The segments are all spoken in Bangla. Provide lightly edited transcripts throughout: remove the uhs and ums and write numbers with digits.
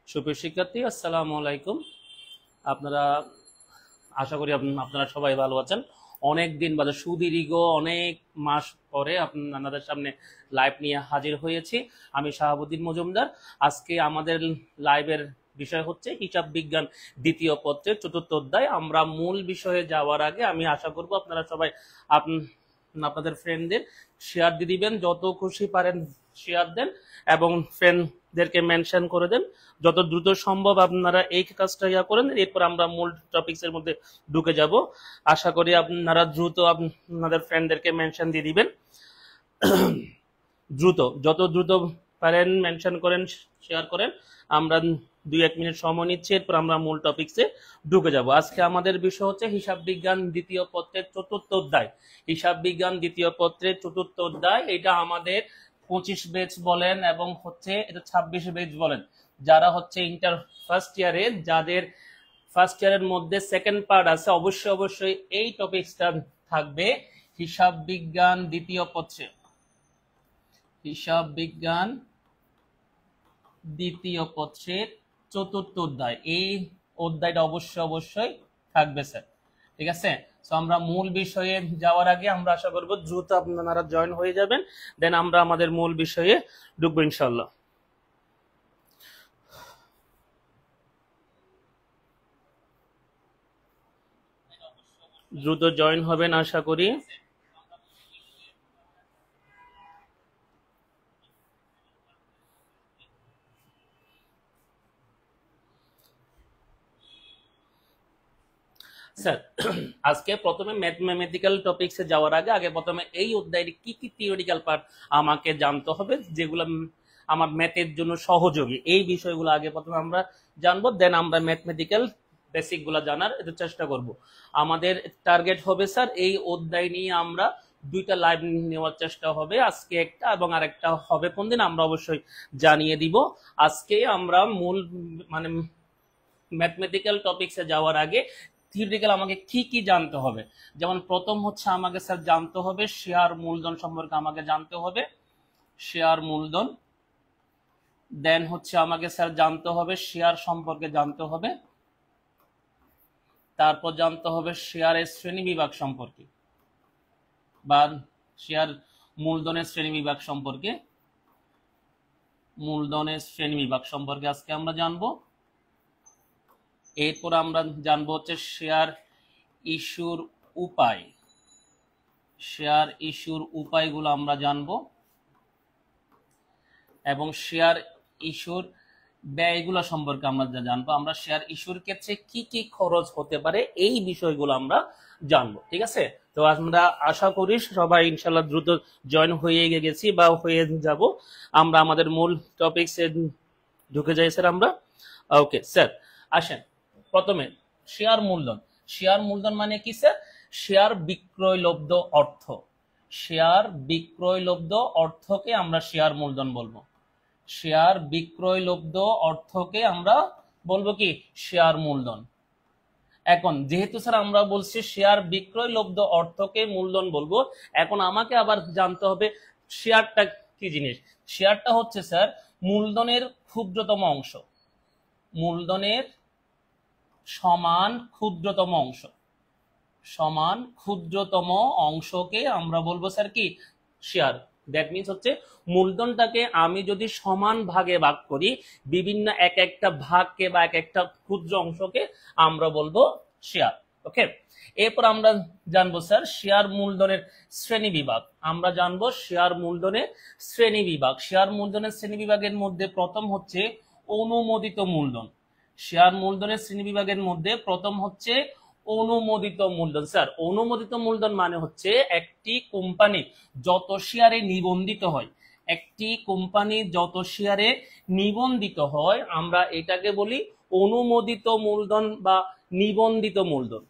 সুপ্রিয় শিক্ষার্থী, আসসালামু আলাইকুম। আপনারা আশা করি আপনারা সবাই ভালো আছেন। অনেক দিন বাদে সুদীর্ঘ অনেক মাস পরে আপনাদের সামনে লাইভ নিয়ে হাজির হয়েছি। আমি শাহাবুদ্দিন মজুমদার। আজকে আমাদের লাইভের বিষয় হচ্ছে হিসাব বিজ্ঞান দ্বিতীয় পত্রের চতুর্থ অধ্যায়। আমরা মূল বিষয়ে যাওয়ার আগে আমি আশা করব আপনারা সবাই আপনাদের ফ্রেন্ডদের শেয়ার দিয়ে দিবেন, যত খুশি পারেন শেয়ার দেন এবং ফ্রেন্ডদেরকে মেনশন করে দেন। যত দ্রুত সম্ভব আপনারা এই কাজটা করেন, এরপর আমরা মূল টপিকসের মধ্যে ঢুকে যাব। আশা করি আপনারা দ্রুত আপনাদের ফ্রেন্ডদেরকে মেনশন দিয়ে দিবেন। যত দ্রুত পারেন মেনশন করেন, শেয়ার করেন। আমরা 2-1 মিনিট সময় নিচ্ছি, এরপর আমরা মূল টপিকসে ঢুকে যাব। আজকে আমাদের বিষয় হচ্ছে হিসাব বিজ্ঞান দ্বিতীয় পত্রের চতুর্থ অধ্যায়। হিসাব বিজ্ঞান দ্বিতীয় পত্রের চতুর্থ অধ্যায়, এটা আমাদের 25 পেজ বলেন এবং হচ্ছে এটা 26 পেজ বলেন। যারা হচ্ছে ইন্টার ফার্স্ট ইয়ারে, যাদের ফার্স্ট ইয়ারের মধ্যে সেকেন্ড পার্ট আছে, অবশ্যই এই টপিকসটা থাকবে। হিসাব বিজ্ঞান দ্বিতীয় পত্রে, হিসাব বিজ্ঞান দ্বিতীয় পত্রের চতুর্থ অধ্যায়, এই অধ্যায়টা অবশ্যই থাকবে স্যার। ঠিক আছে, তো আমরা মূল বিষয়ে যাওয়ার আগে আমরা আশা করব দ্রুত আপনারা জয়েন হয়ে যাবেন, দেন আমরা আমাদের মূল বিষয়ে ঢুকবো ইনশাল্লাহ। দ্রুত জয়েন হবেন আশা করি। স্যার, আজকে প্রথমে ম্যাথমেটিক্যাল টপিকসে যাওয়ার আগে প্রথমে এই অধ্যায়ের কি কি থিওরিটিক্যাল পার্ট আমাকে জানতে হবে, যেগুলো আমার ম্যাথের জন্য সহযোগী, এই বিষয়গুলো আগে প্রথমে আমরা জানবো, দেন আমরা ম্যাথমেটিক্যাল বেসিক গুলা জানার চেষ্টা করব। আমাদের টার্গেট হবে স্যার এই অধ্যায় নিয়ে আমরা 2টা লাইভ নেওয়ার চেষ্টা হবে, আজকে একটা এবং আরেকটা হবে কোন দিন আমরা অবশ্যই জানিয়ে দিব। আজকে আমরা মূল মানে ম্যাথমেটিক্যাল টপিকসে যাওয়ার আগে থিওরিটিক্যাল আমাকে কি কি জানতে হবে। যেমন প্রথম হচ্ছে আমাকে স্যার জানতে হবে শেয়ার মূলধন সম্পর্কে আমাকে জানতে হবে, শেয়ার মূলধন। দেন হচ্ছে আমাকে স্যার জানতে হবে শেয়ার সম্পর্কে জানতে হবে, তারপর জানতে হবে শেয়ারের শ্রেণী বিভাগ সম্পর্কে বা শেয়ার মূলধনের শ্রেণী বিভাগ সম্পর্কে, মূলধনের শ্রেণী বিভাগ সম্পর্কে আজকে আমরা জানবো। এরপর আমরা জানবো হচ্ছে শেয়ার ইস্যুর উপায়, শেয়ার ইস্যুর উপায়গুলো আমরা জানবো এবং শেয়ার ইস্যুর ব্যয়গুলো সম্পর্কে আমরা জানবো। আমরা শেয়ার ইস্যুর ক্ষেত্রে কি কি খরচ হতে পারে এই বিষয়গুলো আমরা জানবো। ঠিক আছে, তো আমরা আশা করি সবাই ইনশাল্লাহ দ্রুত জয়েন হয়ে গেছি বা হয়ে যাব। আমরা আমাদের মূল টপিকসে ঢুকে যাই স্যার আমরা। ওকে স্যার, আসেন প্রথমে শেয়ার মূলধন। শেয়ার মূলধন মানে কি স্যার? শেয়ার বিক্রয়লব্ধ অর্থ, শেয়ার বিক্রয়লব্ধ অর্থকে আমরা শেয়ার মূলধন বলবো। শেয়ার বিক্রয়লব্ধ অর্থকে আমরা বলবো কি? শেয়ার মূলধন। এখন যেহেতু স্যার আমরা বলছি শেয়ার বিক্রয়লব্ধ অর্থকে মূলধন বলবো, এখন আমাকে আবার জানতে হবে শেয়ারটা কি জিনিস। শেয়ারটা হচ্ছে স্যার মূলধনের ক্ষুদ্রতম অংশ, মূলধনের সমান ক্ষুদ্রতম অংশ, সমান ক্ষুদ্রতম অংশকে আমরা বলবো স্যার কি? শেয়ার। দ্যাট মিনস হচ্ছে মূলধনটাকে আমি যদি সমান ভাগে ভাগ করি, বিভিন্ন এক একটা ভাগকে বা এক একটা ক্ষুদ্র অংশকে আমরা বলবো শেয়ার। ওকে, এরপর আমরা জানবো স্যার শেয়ার মূলধনের শ্রেণী বিভাগ। আমরা জানবো শেয়ার মূলধনের শ্রেণী বিভাগ। শেয়ার মূলধনের শ্রেণী বিভাগের মধ্যে প্রথম হচ্ছে অনুমোদিত মূলধন। শেয়ার মূলধনের শ্রেণী বিভাগের মধ্যে প্রথম হচ্ছে অনুমোদিত মূলধন। স্যার অনুমোদিত মূলধন মানে হচ্ছে একটি কোম্পানি যত শেয়ারে নিবন্ধিত হয়, একটি কোম্পানি যত শেয়ারে নিবন্ধিত হয় আমরা এটাকে বলি অনুমোদিত মূলধন বা নিবন্ধিত মূলধন।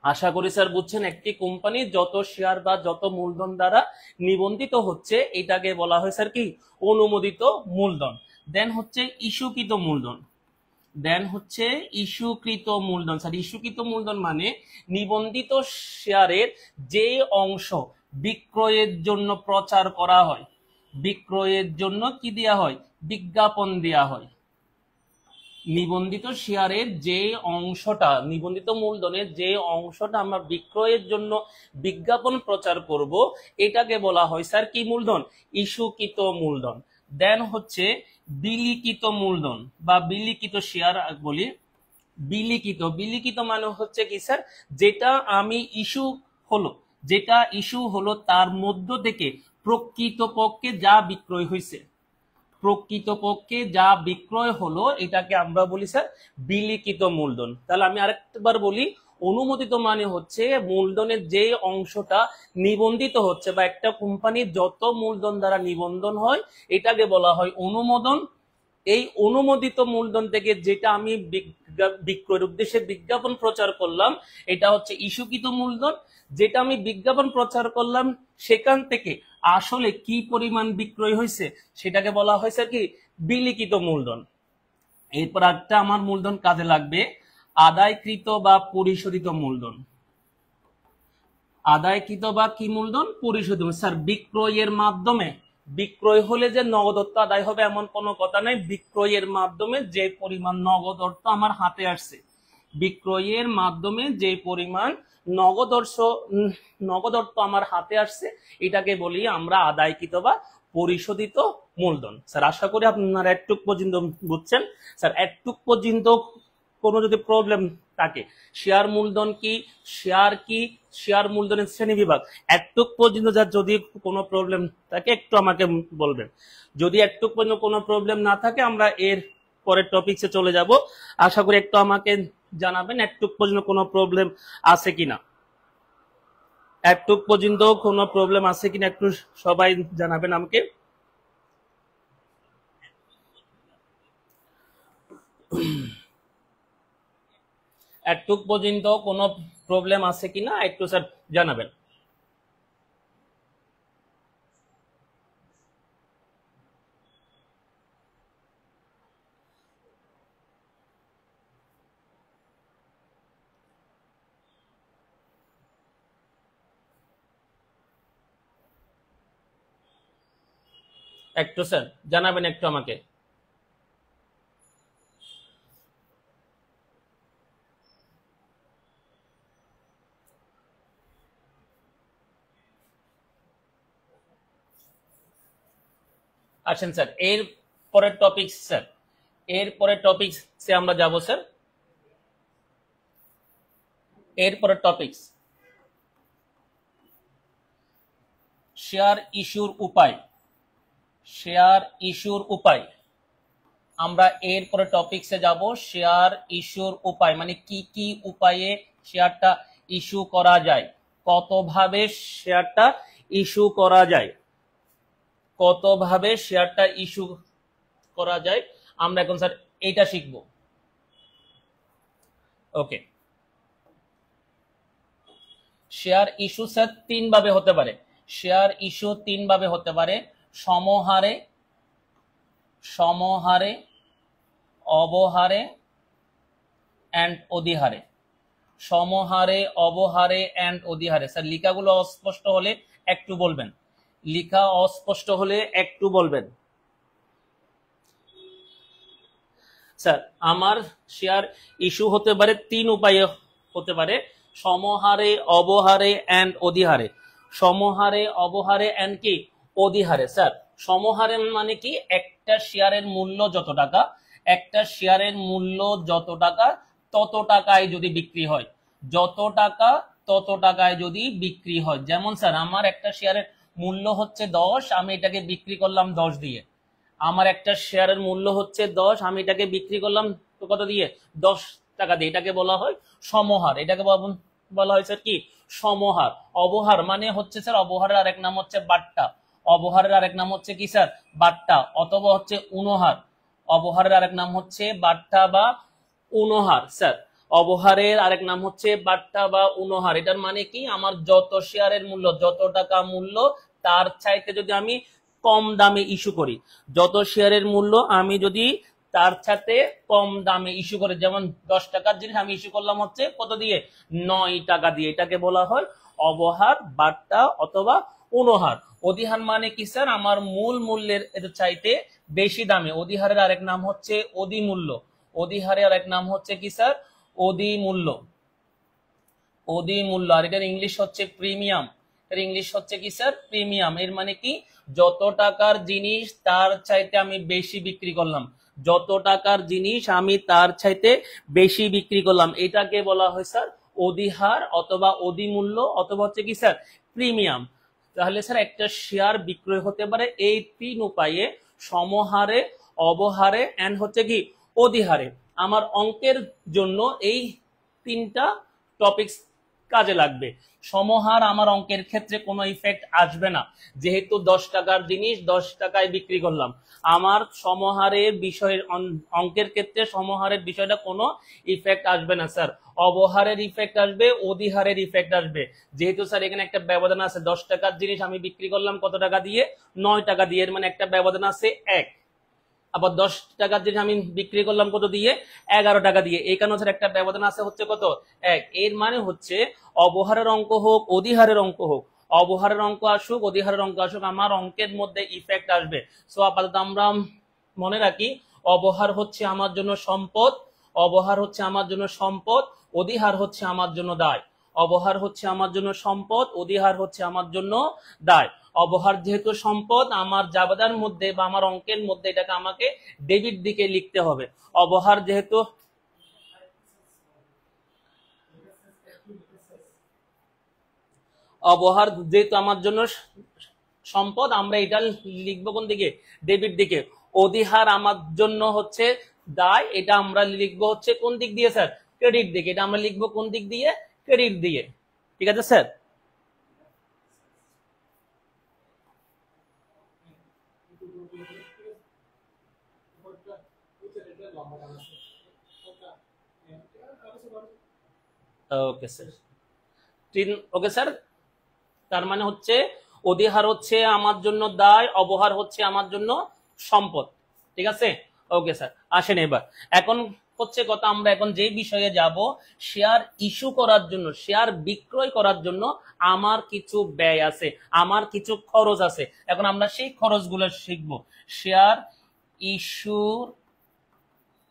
আশা করি স্যার বুঝছেন, একটি কোম্পানি যত শেয়ার বা যত মূলধন দ্বারা নিবন্ধিত হচ্ছে এটাকে বলা হয় স্যার কি? অনুমোদিত মূলধন। দেন হচ্ছে ইস্যুকৃত মূলধন, দেন হচ্ছে ইস্যুকৃত মূলধন। স্যার ইস্যুকৃত মূলধন মানে নিবন্ধিত শেয়ারের যে অংশ বিক্রয়ের জন্য প্রচার করা হয়, বিক্রয়ের জন্য কি দেয়া হয়? বিজ্ঞাপন দেয়া হয়। নিবন্ধিত শেয়ারের যে অংশটা, নিবন্ধিত মূলধনের যে অংশটা আমরা বিক্রয়ের জন্য বিজ্ঞাপন প্রচার করব, এটাকে বলা হয় স্যার কি মূলধন? ইস্যুকৃত মূলধন। দেন হচ্ছে বিলিখিত মূলধন বা বিলিখিত শেয়ার বলি। বিলিখিত মানে হচ্ছে কি স্যার, যেটা আমি ইস্যু হলো তার মধ্য থেকে প্রকৃতপক্ষে যা বিক্রয় হয়েছে, প্রকৃতপক্ষে যা বিক্রয় হলো এটাকে আমরা বলি স্যার বিলিখিত মূলধন। তাহলে আমি আরেকবার বলি, অনুমোদিত মানে হচ্ছে মূলধনের যে অংশটা নিবন্ধিত হচ্ছে বা একটা কোম্পানির যত মূলধন দ্বারা নিবন্ধন হয় এটাকে বলা হয় অনুমোদন। এই অনুমোদিত মূলধন থেকে যেটা আমি বিক্রয়ের উদ্দেশ্যে বিজ্ঞাপন প্রচার করলাম এটা হচ্ছে ইস্যুকৃত মূলধন। যেটা আমি বিজ্ঞাপন প্রচার করলাম সেখান থেকে আসলে কি পরিমাণ বিক্রয় হয়েছে সেটাকে বলা হয়েছে কি বিলিখিত মূলধন। এরপর একটা আমার মূলধন কাজে লাগবে, আদায়কৃত বা পরিশোধিত মূলধন। আদায়কৃত বা কি মূলধন? পরিশোধিত। স্যার বিক্রয়ের মাধ্যমে, বিক্রয় হলে যে নগদ অর্থ আদায় হবে এমন কোনো কথা নাই। বিক্রয়ের মাধ্যমে যে পরিমাণ নগদ অর্থ আমার হাতে আসছে, বিক্রয়ের মাধ্যমে যে পরিমাণ নগদ অর্থ আমার হাতে আসছে এটাকে বলি আমরা আদায়কৃত বা পরিশোধিত মূলধন। স্যার আশা করি আপনারা একটু পর্যন্ত বুঝছেন। স্যার একটু পর্যন্ত কোনো যদি প্রবলেম থাকে, শেয়ার মূলধন কি, শেয়ার মূলধনের শ্রেণী বিভাগ, একটু পর্যন্ত যার যদি কোনো প্রবলেম থাকে একটু আমাকে বলবেন। যদি একটু পর্যন্ত কোনো প্রবলেম না থাকে আমরা এর পরের টপিকসে চলে যাব। আশা করি একটু আমাকে জানাবেন একটু পর্যন্ত কোনো প্রবলেম আছে কিনা, একটু পর্যন্ত কোনো প্রবলেম আছে কিনা একটু সবাই জানাবেন আমাকে। একটু পর্যন্ত কোনো প্রবলেম আছে কিনা একটু স্যার জানাবেন। একটু স্যার জানাবেন একটু আমাকে। আসেন স্যার এর পরের টপিক, স্যার এর পরের টপিকসে আমরা যাব স্যার। এর পরের টপিকস শেয়ার ইস্যুর উপায়। শেয়ার ইস্যুর উপায় আমরা এর পরে টপিকসে যাব। শেয়ার ইস্যুর উপায় মানে কি কি উপায়ে শেয়ারটা ইস্যু করা যায়, কতভাবে শেয়ারটা ইস্যু করা যায়, কতভাবে শেয়ারটা ইস্যু করা যায় আমরা এখন স্যার এইটা শিখব। ওকে, শেয়ার ইস্যু স্যার তিন ভাবে হতে পারে। শেয়ার ইস্যু তিন ভাবে হতে পারে, সমহারে, সমহারে, অবহারে এন্ড অধিহারে। সমহারে, অবহারে এন্ড অধিহারে। স্যার লেখাগুলো অস্পষ্ট হলে একটু বলবেন, লেখা অস্পষ্ট হলে একটু বলবেন। স্যার আমার শেয়ার ইস্যু হতে পারে তিন উপায়ে হতে পারে, সমহারে, অবহারে এন্ড অধিহারে। সমহারে, অবহারে এন্ড কি অধিহারে। স্যার সমহারে মানে কি, একটা শেয়ারের মূল্য যত টাকা, একটা শেয়ারের মূল্য যত টাকা তত টাকায় যদি বিক্রি হয়, যত টাকা তত টাকায় যদি বিক্রি হয়। যেমন স্যার আমার একটা শেয়ারের মূল্য হচ্ছে 10, আমি এটাকে বিক্রি করলাম 10 দিয়ে। আমার একটা শেয়ারের মূল্য হচ্ছে 10, আমি এটাকে বিক্রি করলাম কত দিয়ে? 10 টাকা দিয়ে। এটাকে বলা হয় সমহার। এটাকে বলা হয় স্যার কি সমহার। অবহার মানে হচ্ছে স্যার, অবহারের আরেক নাম হচ্ছে বাট্টা। অবহারের আরেক নাম হচ্ছে কি স্যার? বাট্টা অথবা হচ্ছে উনহার। অবহারের আরেক নাম হচ্ছে বাট্টা বা উনহার। স্যার অবহারের আরেক নাম হচ্ছে বাট্টা বা উনহার। এটার মানে কি, আমার যত শেয়ারের মূল্য, যত টাকা মূল্য তার চাইতে যদি আমি কম দামে ইস্যু করি, যত শেয়ারের মূল্য আমি যদি তার সাথে কম দামে ইস্যু করে, যেমন 10 টাকার জিনিস আমি ইস্যু করলাম হচ্ছে কত দিয়ে? 9 টাকা দিয়ে। এটাকে বলা হয় অবহার, বাট্টা অথবা অনুহার। অধিহার মানে কি স্যার? আমার মূল মূল্যের চাইতে বেশি দামে। অধিহারের আরেক নাম হচ্ছে অধিমূল্য। অধিহারের আরেক নাম হচ্ছে কি স্যার? অধিমূল্য। অধিমূল্য, আর এটার ইংলিশ হচ্ছে প্রিমিয়াম। এর ইংলিশ হচ্ছে কি স্যার? প্রিমিয়াম। এর মানে কি, যত টাকার জিনিস তার চাইতে আমি বেশি বিক্রি করলাম, যত টাকার জিনিস আমি তার চাইতে বেশি বিক্রি করলাম, এটাকে বলা হয় স্যার অধিহার অথবা অধিমূল্য অথবা হচ্ছে কি স্যার প্রিমিয়াম। তাহলে স্যার একটা শেয়ার বিক্রয় হতে পারে এই তিন উপায়ে: সমহারে, অবহারে এন্ড হচ্ছে কি অধিহারে। আমার অঙ্কের জন্য এই তিনটা টপিকস কাজে লাগবে। সমহার আমার অঙ্কের ক্ষেত্রে কোনো ইফেক্ট আসবে না, যেহেতু 10 টাকার জিনিস 10 টাকায় বিক্রি করলাম। আমার সমহারের বিষয়ের অঙ্কের ক্ষেত্রে সমহারের বিষয়টা কোনো ইফেক্ট আসবে না স্যার। অবহারের ইফেক্ট আসবে, অধিহারের ইফেক্ট আসবে। যেহেতু স্যার এখানে একটা ব্যবধান আছে, 10 টাকার জিনিস আমি বিক্রি করলাম কত টাকা দিয়ে? 9 টাকা দিয়ে। এর মানে একটা ব্যবধান আছে 1। আবার 10 টাকার জিনিস আমি বিক্রি করলাম কত দিয়ে? 11 টাকা দিয়ে। এখানে হচ্ছে একটা ব্যবধান আছে হচ্ছে কত? 1। এর মানে হচ্ছে অবহারের অঙ্ক হোক অধিহারের অঙ্ক হোক, অবহারের অঙ্ক আসুক অধিহারের অঙ্ক আসুক, আমার অঙ্কের মধ্যে ইফেক্ট আসবে। সো আপাতত আমরা মনে রাখি, অবহার হচ্ছে আমার জন্য সম্পদ, অবহার হচ্ছে আমার জন্য সম্পদ, অধিহার হচ্ছে আমার জন্য দায়। অবহার হচ্ছে আমার জন্য সম্পদ, অধিহার হচ্ছে আমার জন্য দায়। অবহার যেহেতু সম্পদ, আমার জাবেদার মধ্যে বা আমার অঙ্কের মধ্যে এটাকে আমাকে ডেবিট দিকে লিখতে হবে। অবহার যেহেতু অবহার যেহেতু আমার জন্য সম্পদ, আমরা এটা লিখবো কোন দিকে? ডেবিট দিকে। অধিহার আমার জন্য হচ্ছে দায়, এটা আমরা লিখবো হচ্ছে কোন দিক দিয়ে স্যার? ক্রেডিট দিকে। এটা আমরা লিখবো কোন দিক দিয়ে? ক্রেডিট দিয়ে। ঠিক আছে sir? Okay sir, okay sir. তার মানে হচ্ছে অধিহার হচ্ছে আমার জন্য দায়, অবহার হচ্ছে আমার জন্য সম্পদ। ঠিক আছে? ওকে স্যার, আসেন এবার। এখন হচ্ছে কথা, আমরা এখন যে বিষয়ে যাব, শেয়ার ইস্যু করার জন্য, শেয়ার বিক্রয় করার জন্য আমার কিছু ব্যয় আছে, আমার কিছু খরচ আছে। এখন আমরা সেই খরচগুলো শিখব। শেয়ার ইস্যু,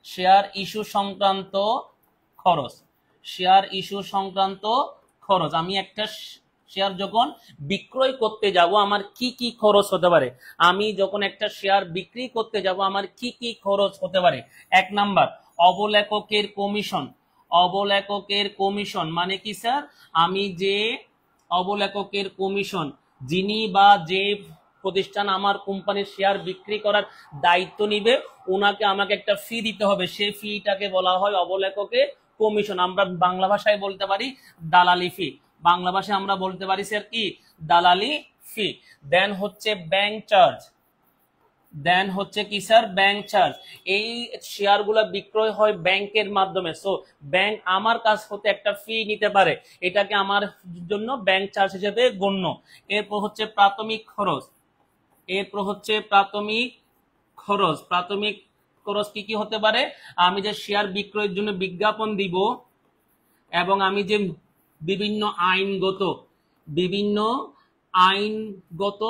শেয়ার ইস্যু সংক্রান্ত খরচ, শেয়ার ইস্যু সংক্রান্ত খরচ। আমি একটা শেয়ার যখন বিক্রয় করতে যাব আমার কি কি খরচ হতে পারে? আমি যখন একটা শেয়ার বিক্রি করতে যাব আমার কি কি খরচ হতে পারে? 1 নাম্বার, অবলেখকের কমিশন। অবলেখকের কমিশন মানে কি স্যার? আমি যে অবলেখকের কমিশন, যিনি বা যে প্রতিষ্ঠান আমার কোম্পানির শেয়ার বিক্রি করার দায়িত্ব নিবে, ওনাকে আমাকে একটা ফি দিতে হবে। সেই ফিটাকে বলা হয় অবলেখকের কমিশন। আমরা বাংলা ভাষায় বলতে পারি দালালি ফি। বাংলা ভাষায় আমরা বলতে পারি স্যার কি? দালালি ফি। দেন হচ্ছে ব্যাংক চার্জ। দেন হচ্ছে কি স্যার? Bank charge. এই শেয়ারগুলো বিক্রয় হয় ব্যাংকের মাধ্যমে, সো ব্যাংক আমার কাছ হতে একটা ফি নিতে পারে, এটাকে আমার জন্য ব্যাংক চার্জ হিসেবে গণ্য। এরপর হচ্ছে প্রাথমিক খরচ। এরপর হচ্ছে প্রাথমিক খরচ। প্রাথমিক খরচ কি কি হতে পারে? আমি যে শেয়ার বিক্রয়ের জন্য বিজ্ঞাপন দিব, এবং আমি যে বিভিন্ন আইনগত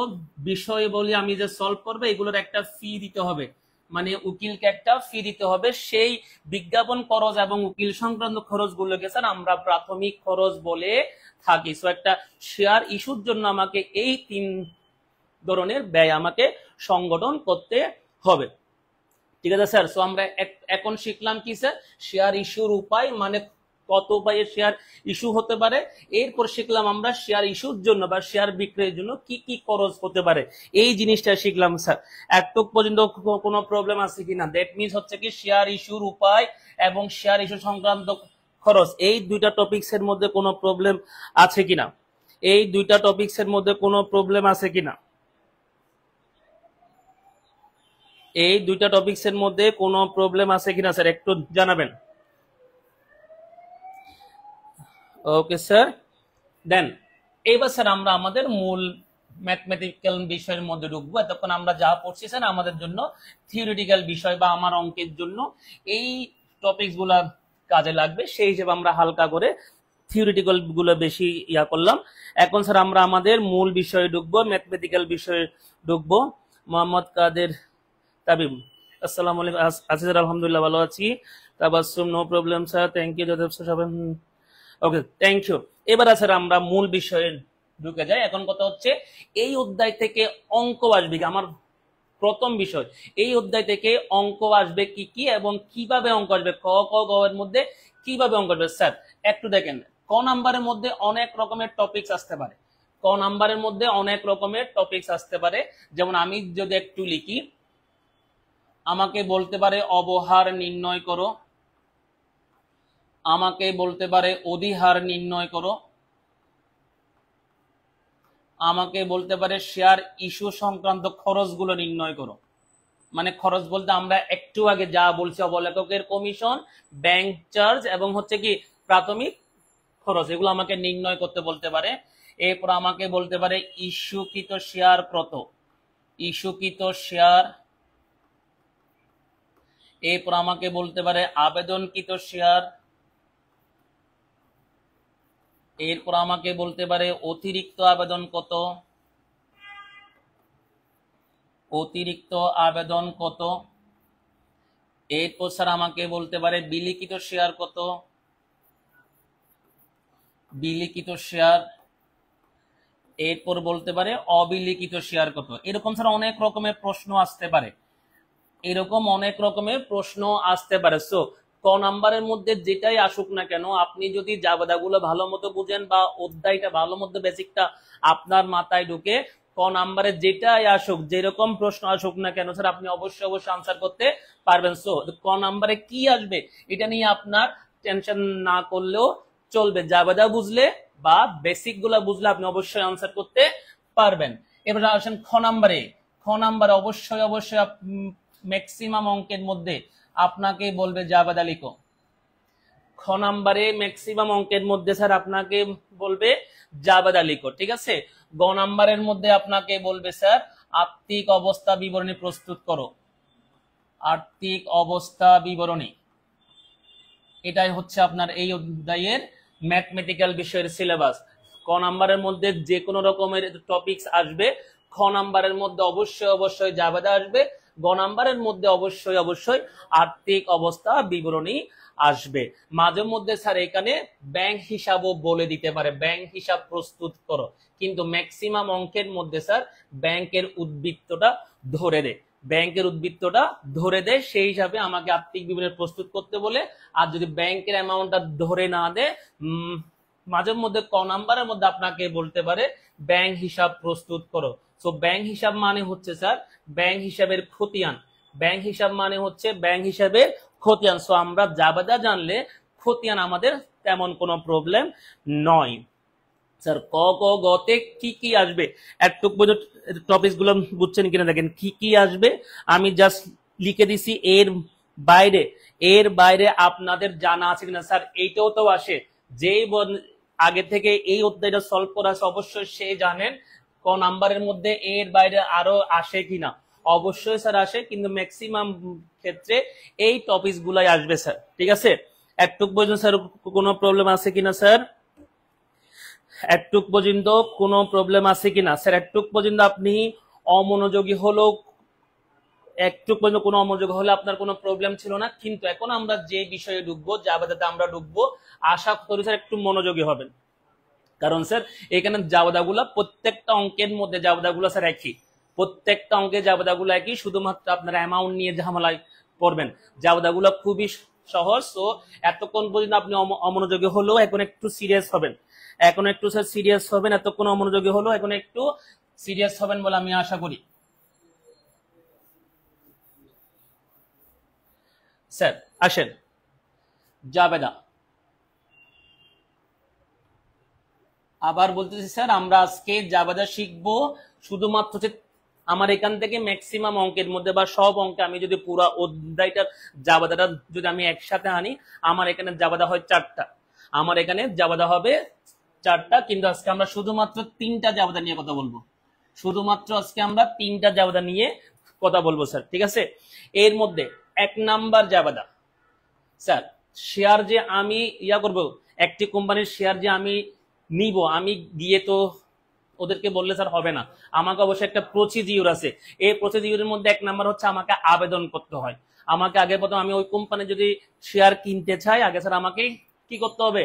বিষয় বলি আমি যে সলভ করবো, এগুলোর একটা ফি দিতে হবে, মানে উকিলকে একটা ফি দিতে হবে। সেই বিজ্ঞাপন খরচ এবং উকিল সংক্রান্ত খরচগুলোকে স্যার আমরা প্রাথমিক খরচ বলে থাকি। সো একটা শেয়ার ইস্যুর জন্য আমাকে এই 3 ধরনের ব্যয় আমাকে সংগঠন করতে হবে। ঠিক আছে স্যার? সো আমরা এখন শিখলাম কি স্যার? শেয়ার ইস্যুর উপায়, মানে কত উপায়ে শেয়ার ইস্যু হতে পারে। এরপর শিখলাম আমরা শেয়ার ইস্যুর জন্য বা শেয়ার বিক্রয়ের জন্য কি কি খরচ হতে পারে, এই জিনিসটা শিখলাম স্যার। এতটুক পর্যন্ত কোনো প্রবলেম আছে কিনা? দ্যাট মিনস হচ্ছে কি শেয়ার ইস্যুর উপায় এবং শেয়ার ইস্যু সংক্রান্ত খরচ, এই দুইটা টপিকস এর মধ্যে কোনো প্রবলেম আছে কিনা? এই দুইটা টপিকস এর মধ্যে কোনো প্রবলেম আছে কিনা? এই দুইটা টপিকস এর মধ্যে কোনো প্রবলেম আছে কিনা স্যার একটু জানাবেন। Okay sir. দেন এইবার স্যার আমরা আমাদের মূল ম্যাথমেটিক্যাল বিষয়ের মধ্যে ঢুকবো। এতক্ষণ আমরা যা পড়ছি স্যার আমাদের জন্য থিওরিটিক্যাল বিষয় বা আমার অঙ্কের জন্য এই টপিকস গুলা কাজে লাগবে, সেই হিসেবে আমরা হালকা করে থিওরিটিক্যাল গুলো বেশি করলাম। এখন স্যার আমরা আমাদের মূল বিষয়ে ঢুকবো, ম্যাথমেটিক্যাল বিষয়ে ঢুকবো। মোহাম্মদ কাদের তাবিব, আসসালামু আলাইকুম। আছি স্যার, আলহামদুলিল্লাহ ভালো আছি। Tabassum, no problem sir, thank you যথেষ্ট সবাই। Okay, thank you. এবার স্যার আমরা মূল বিষয়ে ঢুকে যাই। এখন কথা হচ্ছে এই অধ্যায় থেকে অঙ্ক আসবে কি, আমার প্রথম বিষয় এই অধ্যায় থেকে অঙ্ক আসবে কি কি এবং কিভাবে অঙ্ক আসবে, ক ক গ এর মধ্যে কিভাবে অঙ্ক আসবে। স্যার একটু দেখেন, ক নাম্বারের মধ্যে অনেক রকমের টপিকস আসতে পারে, ক নাম্বারের মধ্যে অনেক রকমের টপিকস আসতে পারে। যেমন আমি যদি একটু লিখি, আমাকে বলতে পারে অবহার নির্ণয় করো, আমাকে বলতে পারে অধিহার নির্ণয় করো, আমাকে বলতে পারে শেয়ার ইস্যু সংক্রান্ত খরচগুলো নির্ণয় করো। মানে খরচ বলতে আমরা একটু আগে যা বলছি, অবলেখকের কমিশন, ব্যাংক চার্জ এবং হচ্ছে কি প্রাথমিক খরচ, এগুলো আমাকে নির্ণয় করতে বলতে পারে। এরপর আমাকে বলতে পারে ইস্যুকৃত শেয়ার কত, ইস্যুকৃত শেয়ার। এরপর আমাকে বলতে পারে আবেদনকৃত শেয়ার। এরপর আমাকে বলতে পারে অতিরিক্ত আবেদন কত, অতিরিক্ত আবেদন কত। এরপর স্যার আমাকে বলতে পারে বিলিখিত শেয়ার কত, বিলিখিত শেয়ার। এরপর বলতে পারে অবিলিখিত শেয়ার কত। এরকম স্যার অনেক রকমের প্রশ্ন আসতে পারে, এরকম অনেক রকমের প্রশ্ন আসতে পারে। সো ক নাম্বারের মধ্যে যেটাই আসুক না কেন, আপনি যদি জাবেদাগুলো ভালো মতো বুঝেন বা অধ্যায়টা ভালো মতো বেসিকটা আপনার মাথায় ঢুকে, ক নাম্বারে যেটাই আসুক, যেরকম প্রশ্ন আসুক না কেন স্যার, আপনি অবশ্যই অবশ্যই আনসার করতে পারবেন। সো ক নাম্বারে কি আসবে এটা নিয়ে আপনার টেনশন না করলেও চলবে। জাবেদা বুঝলে বা বেসিক গুলা বুঝলে আপনি অবশ্যই আনসার করতে পারবেন। এবার আসেন খ নাম্বারে। খ নাম্বারে অবশ্যই অবশ্যই ম্যাক্সিমাম অঙ্কের মধ্যে আপনাকে বলবে জাবেদা লিখো। খ নাম্বারে ম্যাক্সিমাম অঙ্কের মধ্যে স্যার আপনাকে বলবে জাবেদা লিখো, ঠিক আছে। গ নাম্বারের মধ্যে আপনাকে বলবে স্যার আর্থিক অবস্থা বিবরণী প্রস্তুত করো, আর্থিক অবস্থা বিবরণী। এটাই হচ্ছে আপনার এই অধ্যায়ের ম্যাথমেটিক্যাল বিষয়ের সিলেবাস। ক নাম্বারের মধ্যে যে কোনো রকমের টপিকস আসবে, খ নাম্বারের মধ্যে অবশ্যই অবশ্যই জাবেদা আসবে, গ নাম্বারের মধ্যে অবশ্যই অবশ্যই আর্থিক অবস্থা বিবরণী আসবে। মাঝে মধ্যে স্যার এখানে ব্যাংক হিসাবও বলে দিতে পারে, ব্যাংক হিসাব প্রস্তুত করো, কিন্তু ম্যাক্সিমাম অঙ্কের মধ্যে স্যার ব্যাংকের উদ্বৃত্তটা ধরে দেয়, ব্যাংকের উদ্বৃত্তটা ধরে দেয়, সেই হিসাবে আমাকে আর্থিক বিবরণী প্রস্তুত করতে বলে। আর যদি ব্যাংকের অ্যামাউন্টটা ধরে না দেয়, মাঝে মধ্যে ক নাম্বারের মধ্যে আপনাকে বলতে পারে ব্যাংক হিসাব প্রস্তুত করো। সো ব্যাংক হিসাব মানে হচ্ছে স্যার ব্যাংক হিসাবের খতিয়ান, ব্যাংক হিসাব মানে হচ্ছে ব্যাংক হিসাবের খতিয়ান। সো আমরা জাবেদা জানলে খতিয়ান আমাদের তেমন কোনো প্রবলেম নয়। স্যার ক ক গতে কি কি আসবে একটু টপিক গুলো বুঝছেন কিনা দেখেন কি কি আসবে। আমি জাস্ট লিখে দিছি, এর বাইরে, এর বাইরে আপনাদের জানা আছে কিনা। স্যার এইটাও তো আসে, যেই আগে থেকে এই অধ্যায়টা সলভ করা আছে অবশ্যই সে জানেন ক নাম্বারের মধ্যে এর বাইরে আরো আসে কিনা। অবশ্যই স্যার আসে, কিন্তু ম্যাক্সিমাম ক্ষেত্রে এই টপিক গুলাই আসবে স্যার, ঠিক আছে। একটু পর্যন্ত স্যার কোনো প্রবলেম আছে কিনা স্যার, একটুক পর্যন্ত কোনো প্রবলেম আছে কিনা স্যার। একটুক পর্যন্ত আপনি অমনোযোগী হলো, একটুক পর্যন্ত কোনো অমনোযোগী হলে আপনার কোনো প্রবলেম ছিল না, কিন্তু এখন আমরা যে বিষয়ে ঢুকবো, জাবেদাতে আমরা ঢুকবো, আশা করি স্যার একটু মনোযোগী হবেন। কারণ স্যার এখানে জাবেদাগুলা প্রত্যেকটা অঙ্কের মধ্যে জাবেদাগুলো স্যার একই, প্রত্যেকটা অঙ্কে জাবেদাগুলো একই, শুধুমাত্র আপনারা অ্যামাউন্ট নিয়ে ঝামেলায় পড়বেন। জাবেদাগুলো খুবই সহজ। তো এতক্ষণ পর্যন্ত আপনি অমনোযোগী হলেও এখন একটু সিরিয়াস হবেন, এখন একটু স্যার সিরিয়াস হবেন, এতক্ষণ অমনোযোগী হলেও এখন একটু সিরিয়াস হবেন বলে আমি আশা করি। স্যার আসেন জাবেদা, আবার বলতেছি স্যার আমরা আজকে জাবেদা শিখবো। শুধুমাত্র আমার এখান থেকে ম্যাক্সিমাম অঙ্কের মধ্যে বা সব অঙ্কে আমি যদি পুরো অধ্যায়টার জাবেদাটা যদি আমি একসাথে আনি, আমার এখানে জাবেদা হয় 4টা, আমার এখানে জাবেদা হবে 4টা, কিন্তু আজকে আমরা শুধুমাত্র 3টা জাবেদা নিয়ে কথা বলবো, শুধুমাত্র আজকে আমরা 3টা জাবেদা নিয়ে কথা বলবো স্যার, ঠিক আছে। এর মধ্যে 1 নাম্বার জাবেদা স্যার, শেয়ার যে আমি করব, একটি কোম্পানির শেয়ার যে আমি নিব, আমি গিয়ে তো ওদেরকে বললে স্যার হবে না, আমাকে অবশ্যই একটা প্রসিডিউর আছে। এই প্রসিডিউরের মধ্যে এক নাম্বার হচ্ছে আমাকে আবেদন করতে হয়। আমাকে আগে প্রথম আমি ওই কোম্পানি যদি শেয়ার কিনতে চাই, আগে স্যার আমাকে কি করতে হবে?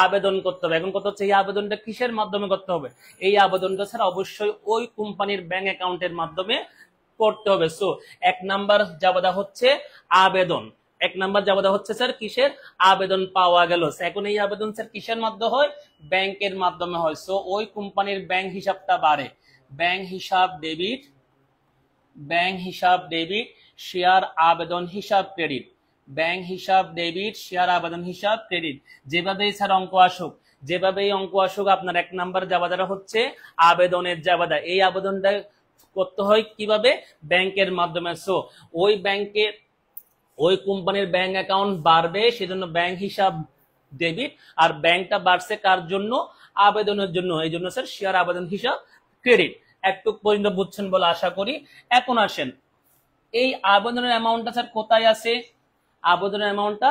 আবেদন করতে হবে। এখন কত হচ্ছে, এই আবেদনটা কিসের মাধ্যমে করতে হবে? এই আবেদনটা স্যার অবশ্যই ওই কোম্পানির ব্যাংক অ্যাকাউন্টের মাধ্যমে করতে হবে। সো এক নাম্বার জাবাদা হচ্ছে আবেদন। এক নাম্বার জাবাদা হচ্ছে স্যার কিসের? আবেদন পাওয়া গেল। এখন এই আবেদন স্যার কিসের মাধ্যমে হয়? ব্যাংকের মাধ্যমে হয়। সো ওই কোম্পানির ব্যাংক হিসাবটা বাড়ে। ব্যাংক হিসাব ডেবিট, ব্যাংক হিসাব ডেবিট, শেয়ার আবেদন হিসাব ক্রেডিট। ব্যাংক হিসাব ডেবিট, শেয়ার আবেদন হিসাব ক্রেডিট। যেভাবেই স্যার অঙ্ক আসুক, যেভাবেই অঙ্ক আসুক, আপনার এক নাম্বার জাবাদাটা হচ্ছে আবেদনের জাবাদা। এই আবেদনটা করতে হয় কিভাবে? ব্যাংকের মাধ্যমে। সো ওই ব্যাংকের ওই কোম্পানির ব্যাংক অ্যাকাউন্ট বাড়বে, সেজন্য ব্যাংক হিসাব ডেবিট। আর ব্যাংকটা বাড়ছে কার জন্য? আবেদনের জন্য। এই জন্য স্যার শেয়ার আবেদন হিসাব ক্রেডিট। একটু পর্যন্ত বুঝছেন বলে আশা করি। এখন আসেন, এই আবেদনের অ্যামাউন্টটা স্যার কোথায় আছে? আবেদনের অ্যামাউন্টটা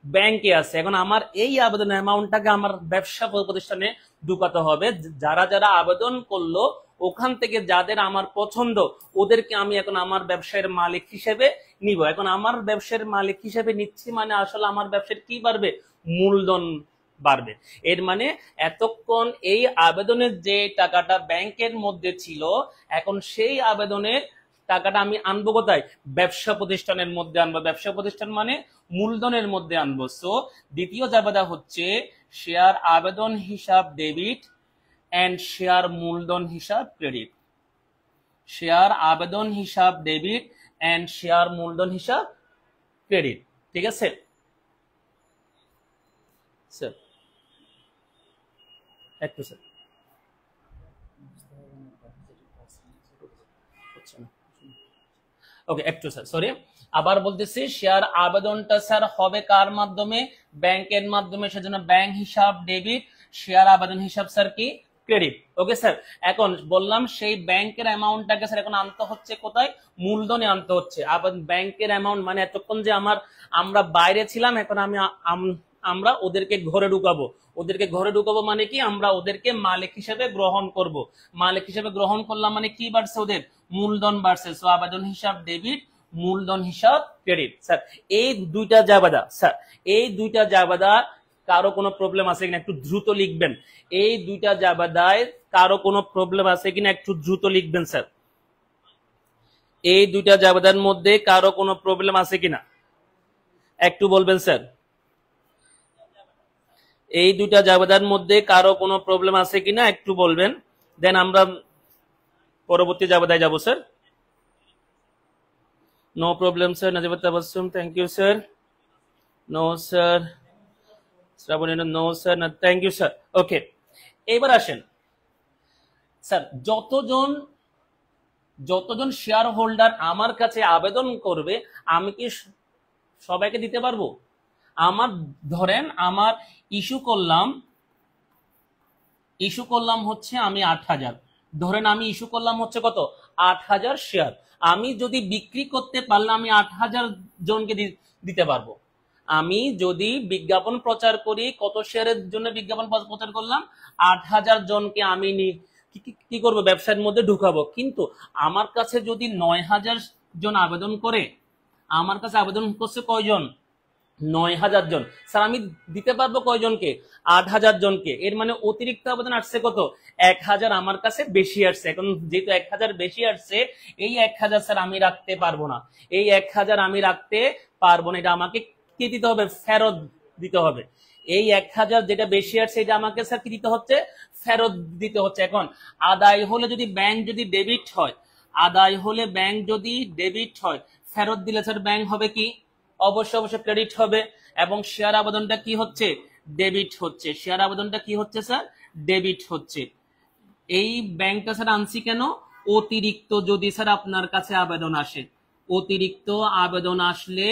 ব্যাংকে আছে। এখন আমার এই আবেদনের অ্যামাউন্টটাকে আমার ব্যবসা প্রতিষ্ঠানে ঢুকাতে হবে। যারা যারা আবেদন করলো ওখান থেকে যাদের আমার পছন্দ, ওদেরকে আমি এখন আমার ব্যবসায়ের মালিক হিসেবে নিব। এখন আমার ব্যবসায়ের মালিক হিসেবে নিচ্ছি মানে আসলে আমার ব্যবসার কি বাড়বে? মূলধন বাড়বে। এর মানে এতক্ষণ এই আবেদনের যে টাকাটা ব্যাংকের মধ্যে ছিল, এখন সেই আবেদনের টাকাটা আমি আনবো কোথায়? ব্যবসা প্রতিষ্ঠানের মধ্যে আনবো। ব্যবসা প্রতিষ্ঠান মানে মূলধনের মধ্যে আনবো। সো দ্বিতীয় জাবেদা হচ্ছে শেয়ার আবেদন হিসাব ডেবিট এন্ড শেয়ার মূলধন হিসাব ক্রেডিট। শেয়ার আবেদন হিসাব ডেবিট এন্ড শেয়ার মূলধন হিসাব ক্রেডিট। ঠিক আছে স্যার? একটু স্যার ওকে, একটু স্যার সরি, আবার বলতেছি, শেয়ার আবেদনটা স্যার হবে কার মাধ্যমে? ব্যাংকের মাধ্যমে। সেজন্য ব্যাংক হিসাব ডেবিট, শেয়ার আবেদন হিসাব স্যার কি? ক্রেডিট। ওকে স্যার, এখন বললাম সেই ব্যাংকের অ্যামাউন্টটাকে স্যার এখন আনতে হচ্ছে কোথায়? মূলধনে আনতে হচ্ছে। আবার ব্যাংকের অ্যামাউন্ট মানে এতক্ষণ যে আমরা বাইরে ছিলাম, এখন আমরা ওদেরকে ঘরে ঢুকাবো। ওদেরকে ঘরে ঢুকাবো মানে কি? আমরা ওদেরকে মালিক হিসেবে গ্রহণ করব। মালিক হিসেবে গ্রহণ করলাম মানে কি বাড়ছে? ওদের মূলধন বাড়ছে। সো আবেদন হিসাব ডেবিট, মূলধন হিসাব ক্রেডিট। স্যার এই দুইটা জাবাদা, স্যার এই দুইটা জাবাদা কারো কোনো প্রবলেম আছে কিনা একটু দ্রুত লিখবেন। এই দুইটা জাবাদায় কারো কোনো প্রবলেম আছে কিনা একটু দ্রুত লিখবেন স্যার। এই দুইটা জাবাদার মধ্যে কারো কোনো প্রবলেম আছে কিনা একটু বলবেন স্যার। এই দুইটা জাবেদার মধ্যে কারো কোনো প্রবলেম আছে কিনা একটু বলবেন, দেন আমরা পরবর্তী জাবেদায় যাব sir. No problem sir. Najibut Tabassum, thank you sir. No sir. Srabani, no sir, thank you sir. Okay, এবার আসেন স্যার, যতজন শেয়ার হোল্ডার আমার কাছে আবেদন করবে আমি কি সবাইকে দিতে পারবো? আমার ধরেন আমার ইস্যু করলাম হচ্ছে আমি 8,000, ধরেন আমি ইস্যু করলাম হচ্ছে কত? 8,000 শেয়ার। আমি যদি বিক্রি করতে পারলে আমি 8,000 জনকে দিতে পারবো। আমি যদি বিজ্ঞাপন প্রচার করি, কত শেয়ারের জন্য বিজ্ঞাপন প্রচার করলাম? 8,000 জনকে আমি কি করবো? ব্যবসার মধ্যে ঢুকাবো। কিন্তু আমার কাছে যদি 9,000 জন আবেদন করে, আমার কাছে আবেদন করছে কয়জন? 9,000 জন। স্যার আমি দিতে পারবো কয়জনকে? 8,000 জনকে। এর মানে অতিরিক্ত আবেদন আসছে কত? 1,000 আমার কাছে বেশি আসছে। এখন যেহেতু 1,000 বেশি আসছে, এই 1,000 স্যার আমি রাখতে পারবো না। এই 1,000 আমি রাখতে পারবো না। এটা আমাকে কি দিতে হবে? ফেরত দিতে হবে। এই 1,000 যেটা বেশি আসছে এটা আমাকে স্যার কি দিতে হচ্ছে? ফেরত দিতে হচ্ছে। এখন আদায় হলে যদি ব্যাংক যদি ডেবিট হয়, আদায় হলে ব্যাংক যদি ডেবিট হয়, ফেরত দিলে স্যার ব্যাংক হবে কি? অবশ্যই ক্রেডিট হবে। এবং শেয়ার আবেদনটা কি হচ্ছে? ডেবিট হচ্ছে। শেয়ার আবেদনটা কি হচ্ছে স্যার? ডেবিট হচ্ছে। এই ব্যাংকটা স্যার আনছি কেন? অতিরিক্ত যদি স্যার আপনার কাছে আবেদন আসে, অতিরিক্ত আবেদন আসলে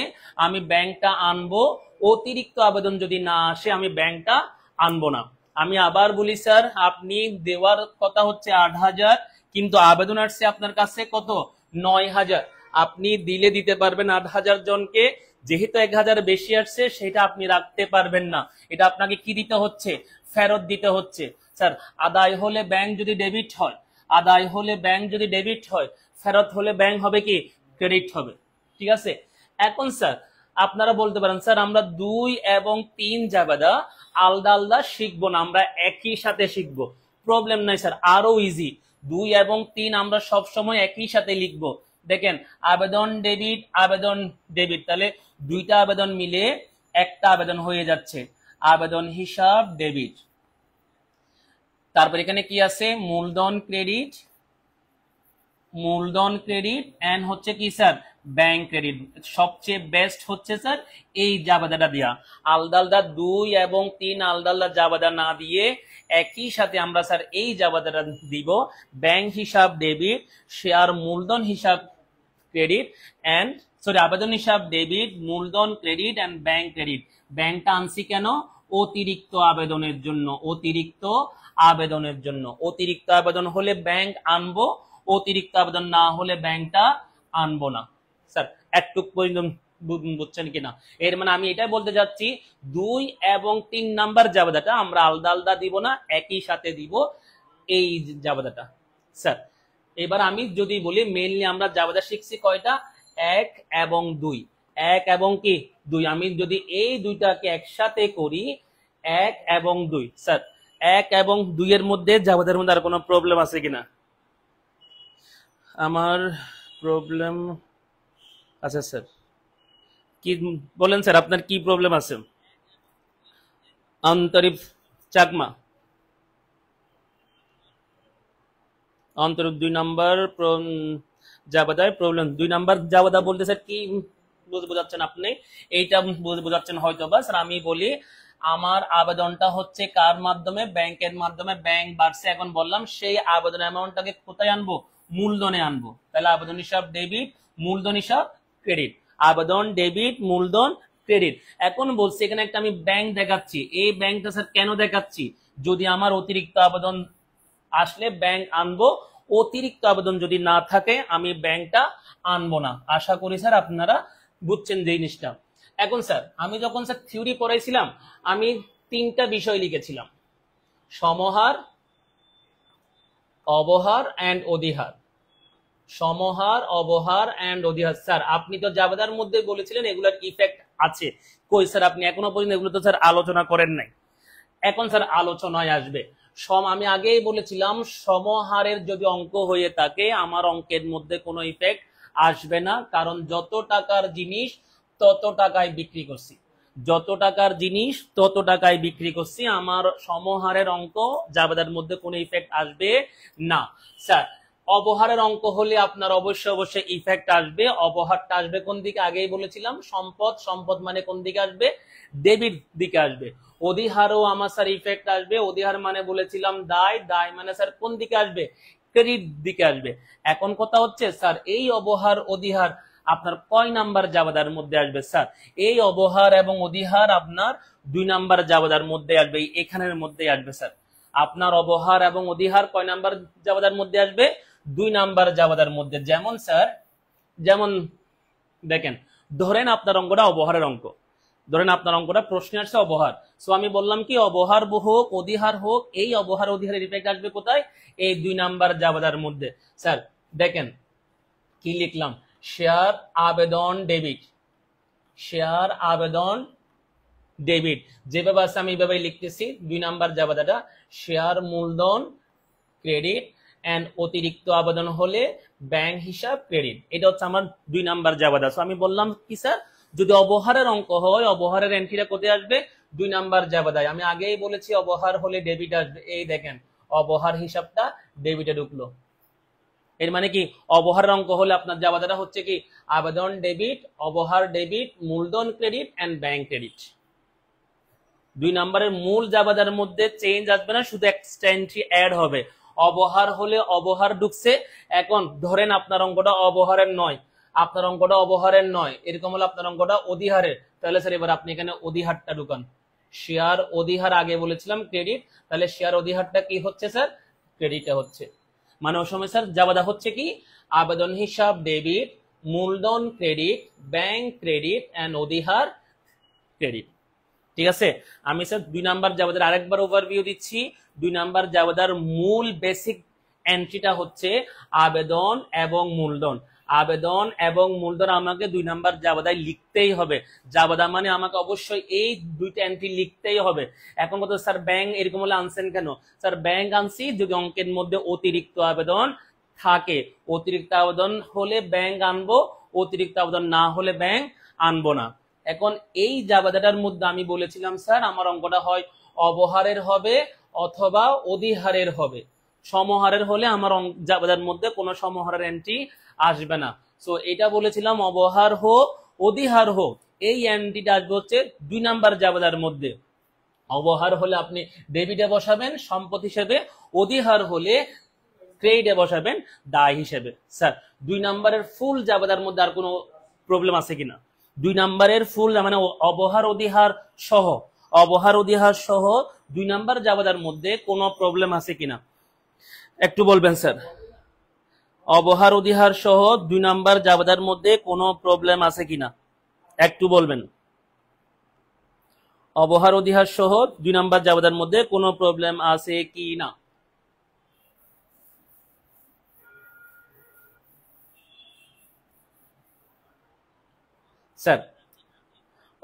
আমি ব্যাংকটা আনবো। অতিরিক্ত আবেদন যদি না আসে আমি ব্যাংকটা আনবো না। আমি আবার বলি স্যার, আপনি দেওয়ার কথা হচ্ছে 8,000, কিন্তু আবেদন আসছে আপনার কাছে কত? 9,000। আপনি দিলে দিতে পারবেন 8,000 জনকে, যেহেতু 1,000 বেশি আসছে সেটা আপনি রাখতে পারবেন না। এটা আপনাকে কি দিতে হচ্ছে? ফেরত দিতে হচ্ছে। স্যার আদায় হলে ব্যাংক যদি ডেবিট হয়, আদায় হলে ব্যাংক যদি ডেবিট হয়, ফেরত হলে ব্যাংক হবে কি ক্রেডিট হবে। ঠিক আছে, এখন স্যার আপনারা বলতে পারেন স্যার আমরা 2 এবং 3 জাবেদা আলাদা আলাদা শিখবো না, আমরা একই সাথে শিখবো। প্রবলেম নাই স্যার, আরো ইজি। 2 এবং 3 আমরা সব সময় একই সাথে লিখবো। দেখেন আবেদন ডেবিট, আবেদন ডেবিট, তাহলে দুইটা আবেদন মিলে একটা আবেদন হয়ে যাচ্ছে, আবেদন হিসাব ডেবিট। তারপর এখানে কি আছে, মূলধন ক্রেডিট, মূলধন ক্রেডিট এন্ড হচ্ছে কি স্যার ব্যাংক ক্রেডিট। সবচেয়ে বেস্ট হচ্ছে স্যার এই জাবেদাটা দিয়া, আলাদা আলাদা 2 এবং 3 আলাদা আলাদা জাবেদা না দিয়ে একই সাথে আমরা স্যার এই জাবেদাটা দিব, ব্যাংক হিসাব ডেবিট, শেয়ার মূলধন হিসাব ক্রেডিট এন্ড সরি আবেদন হিসাব ডেবিট, মূলধন ক্রেডিট এন্ড ব্যাংক ক্রেডিট। ব্যাংকটা আনছি কেন, অতিরিক্ত আবেদনের জন্য, অতিরিক্ত আবেদনের জন্য। অতিরিক্ত আবেদন হলে ব্যাংক আনবো, অতিরিক্ত আবেদন না হলে ব্যাংকটা আনবো না। স্যার একটু বুঝছেন কিনা, এর মানে আমি এটাই বলতে যাচ্ছি 2 এবং 3 নাম্বার জাবেদাটা আমরা আলাদা আলাদা দিব না, একই সাথে দিব এই জাবেদাটা। স্যার এবার আমি যদি বলি মেইনলি আমরা জাবেদা শিখছি কয়টা, 1 এবং 2, 1 এবং কি 2। আমি যদি এই দুইটাকে একসাথে করি 1 এবং 2, স্যার 1 এবং 2 এর মধ্যে জাবেদার মধ্যে আর কোনো প্রবলেম আছে কিনা? আমার প্রবলেম আচ্ছা স্যার, কি বলেন স্যার আপনার কি প্রবলেম আছে? অন্তরীপ চাকমা, অন্তরীপ 2 নাম্বার জাবেদায় প্রবলেম। 2 নাম্বার জাবেদা বলতে স্যার কি বোঝাচ্ছেন আপনি? এইটা বোঝাচ্ছেন হয়তো বা স্যার। আমি বলি আমার আবেদনটা হচ্ছে কার মাধ্যমে, ব্যাংকের মাধ্যমে, ব্যাংক বাড়ছে, এখন বললাম সেই আবেদন অ্যামাউন্টটাকে কোথায় আনবো, মূলধনে আনবো। তাহলে আবেদন হিসাব ডেবিট, মূলধন হিসাব ক্রেডিট, আবেদন ডেবিট, মূলধন ক্রেডিট। এখন বলছি এখানে একটা আমি ব্যাংক দেখাচ্ছি, এই ব্যাংকটা স্যার কেন দেখাচ্ছি, যদি আমার অতিরিক্ত আবেদন আসলে ব্যাংক আনবো, অতিরিক্ত আবেদন যদি না থাকে আমি ব্যাংকটা আনবো না। আশা করি স্যার আপনারা বুঝছেন যে জিনিসটা। এখন স্যার আমি যখন স্যার থিওরি পড়াইছিলাম আমি 3টা বিষয় লিখেছিলাম, সমহার, অবহার এন্ড অধিহার। সমহার, অবহার এন্ড অধিহার। স্যার আপনি তো জাবেদার মধ্যে বলেছিলেন এগুলোর ইফেক্ট আছে, কই স্যার আপনি এখনো পর্যন্ত এগুলো তো স্যার আলোচনা করেন নাই। এখন স্যার আলোচনায় আসবে। আমি আগেই বলেছিলাম সমহারের যদি অঙ্ক হয়ে থাকে আমার অঙ্কের মধ্যে কোনো ইফেক্ট আসবে না, কারণ যত টাকার জিনিস তত টাকায় বিক্রি করছি, যত টাকার জিনিস তত টাকায় বিক্রি করছি, আমার সমহারের অঙ্ক জাবেদার মধ্যে কোনো ইফেক্ট আসবে না। স্যার অবহারের অঙ্ক হলে আপনার অবশ্যই অবশ্যই ইফেক্ট আসবে। অবহারটা আসবে কোন দিকে, আগেই বলেছিলাম সম্পদ, সম্পদ মানে কোন দিকে আসবে, ডেবিট দিকে আসবে। অধিহারও আমার স্যার ইফেক্ট আসবে, অধিহার মানে বলেছিলাম দায়, দায় মানে স্যার কোন দিকে আসবে, ক্রেডিট দিকে আসবে। এখন কথা হচ্ছে স্যার এই অবহার অধিহার আপনার কয় নাম্বার জাবেদার মধ্যে আসবে? স্যার এই অবহার এবং অধিহার আপনার 2 নাম্বার জাবেদার মধ্যে আসবে, এখানের মধ্যে আসবে। স্যার আপনার অবহার এবং অধিহার কয় নাম্বার জাবেদার মধ্যে আসবে? 2 নাম্বার জাবেদার মধ্যে। যেমন স্যার যেমন দেখেন ধরেন আপনার অঙ্কটা অবহারের অঙ্ক, ধরেন আপনার অঙ্কটা প্রশ্নে আসছে অবহার, সো আমি বললাম কি অবহার হোক অধিহার হোক, এই অবহার অধিহারের ইফেক্ট আসবে কোথায়, এই 2 নাম্বার জাবেদার মধ্যে। স্যার দেখেন কি লিখলাম, শেয়ার আবেদন ডেবিট, শেয়ার আবেদন ডেবিট, যেভাবে আছে আমি এইভাবে লিখতেছি 2 নাম্বার জাবেদাটা, শেয়ার মূলধন ক্রেডিট এন্ড অতিরিক্ত আবেদন হলে ব্যাংক হিসাব ক্রেডিট। এটা হচ্ছে আমার 2 নাম্বার জাবেদা। সো আমি বললাম কি স্যার যদি অবহারের অঙ্ক হয় অবহারের এন্ট্রিটা কোথায় আসবে, 2 নাম্বার জাবেদায়। আমি আগেই বলেছি অবহার হলে ডেবিট আসবে, এই দেখেন অবহার হিসাবটা ডেবিটে ঢুকলো। এর মানে কি অবহারের অঙ্ক হলে আপনার জাবেদাটা হচ্ছে কি আবেদন ডেবিট, অবহার ডেবিট, মূলধন ক্রেডিট এন্ড ব্যাংক ক্রেডিট। 2 নাম্বারের মূল জাবেদার মধ্যে চেঞ্জ আসবে না, শুধু এক্সট্রা এন্ট্রি অ্যাড হবে। অবহার হলে অবহার ঢুকছে, এখন ধরেন আপনার অঙ্কটা অবহারের নয়, আপনার অঙ্কটা অবহারের নয়, এরকম হলে আপনার অঙ্কটা অধিহারের, তাহলে স্যার এবার আপনি এখানে অধিহারটা ঢুকান। শেয়ার অধিহার আগে বলেছিলাম ক্রেডিট, তাহলে শেয়ার অধিহারটা কি হচ্ছে স্যার, ক্রেডিটে হচ্ছে। মানে ওই সময় স্যার জাবেদা হচ্ছে কি আবেদন হিসাব ডেবিট, মূলধন ক্রেডিট, ব্যাংক ক্রেডিট এন্ড অধিহার ক্রেডিট। ঠিক আছে, আমি স্যার 2 নাম্বার জাবেদার আরেকবার ওভারভিউ দিচ্ছি। 2 নাম্বার জাবেদার মূল বেসিক এন্ট্রিটা হচ্ছে আবেদন এবং মূলধন। আবেদন এবং মূলধন আমাকে 2 নাম্বার জাবেদায় লিখতেই হবে। জাবেদা মানে আমাকে অবশ্যই এই দুইটা এন্ট্রি লিখতেই হবে। এখন কত স্যার ব্যাংক এরকম হলে আনছেন কেন? স্যার ব্যাংক আনছি যদি অঙ্কের মধ্যে অতিরিক্ত আবেদন থাকে। অতিরিক্ত আবেদন হলে ব্যাংক আনবো, অতিরিক্ত আবেদন না হলে ব্যাংক আনবো না। এখন এই জাবেদাটার মধ্যে আমি বলেছিলাম স্যার আমার অঙ্কটা হয় অবহারের হবে অথবা অধিহারের হবে। সমহারের হলে আমার জাবেদার মধ্যে কোনো সমহারের এন্ট্রি আসবে না। সো এটা বলেছিলাম অবহার হোক অধিহার হোক এই এন্ট্রিটা আসবে হচ্ছে 2 নাম্বার জাবেদার মধ্যে। অবহার হলে আপনি ডেবিটে বসাবেন সম্পদ হিসেবে, অধিহার হলে ক্রেডিটে বসাবেন দায় হিসেবে। স্যার 2 নাম্বারের ফুল জাবেদার মধ্যে আর কোনো প্রবলেম আছে কিনা? 2 নাম্বারের ফুল মানে অবহার অধিহার সহ, অবহার অধিহার সহ 2 নাম্বার জাবেদার মধ্যে কোনো প্রবলেম আছে কিনা একটু বলবেন স্যার। অবহার অধিহার সহ 2 নাম্বার জাবেদার মধ্যে কোনো প্রবলেম আছে কিনা একটু বলবেন। অবহার অধিহার সহ 2 নাম্বার জাবেদার মধ্যে কোনো প্রবলেম আছে কিনা? স্যার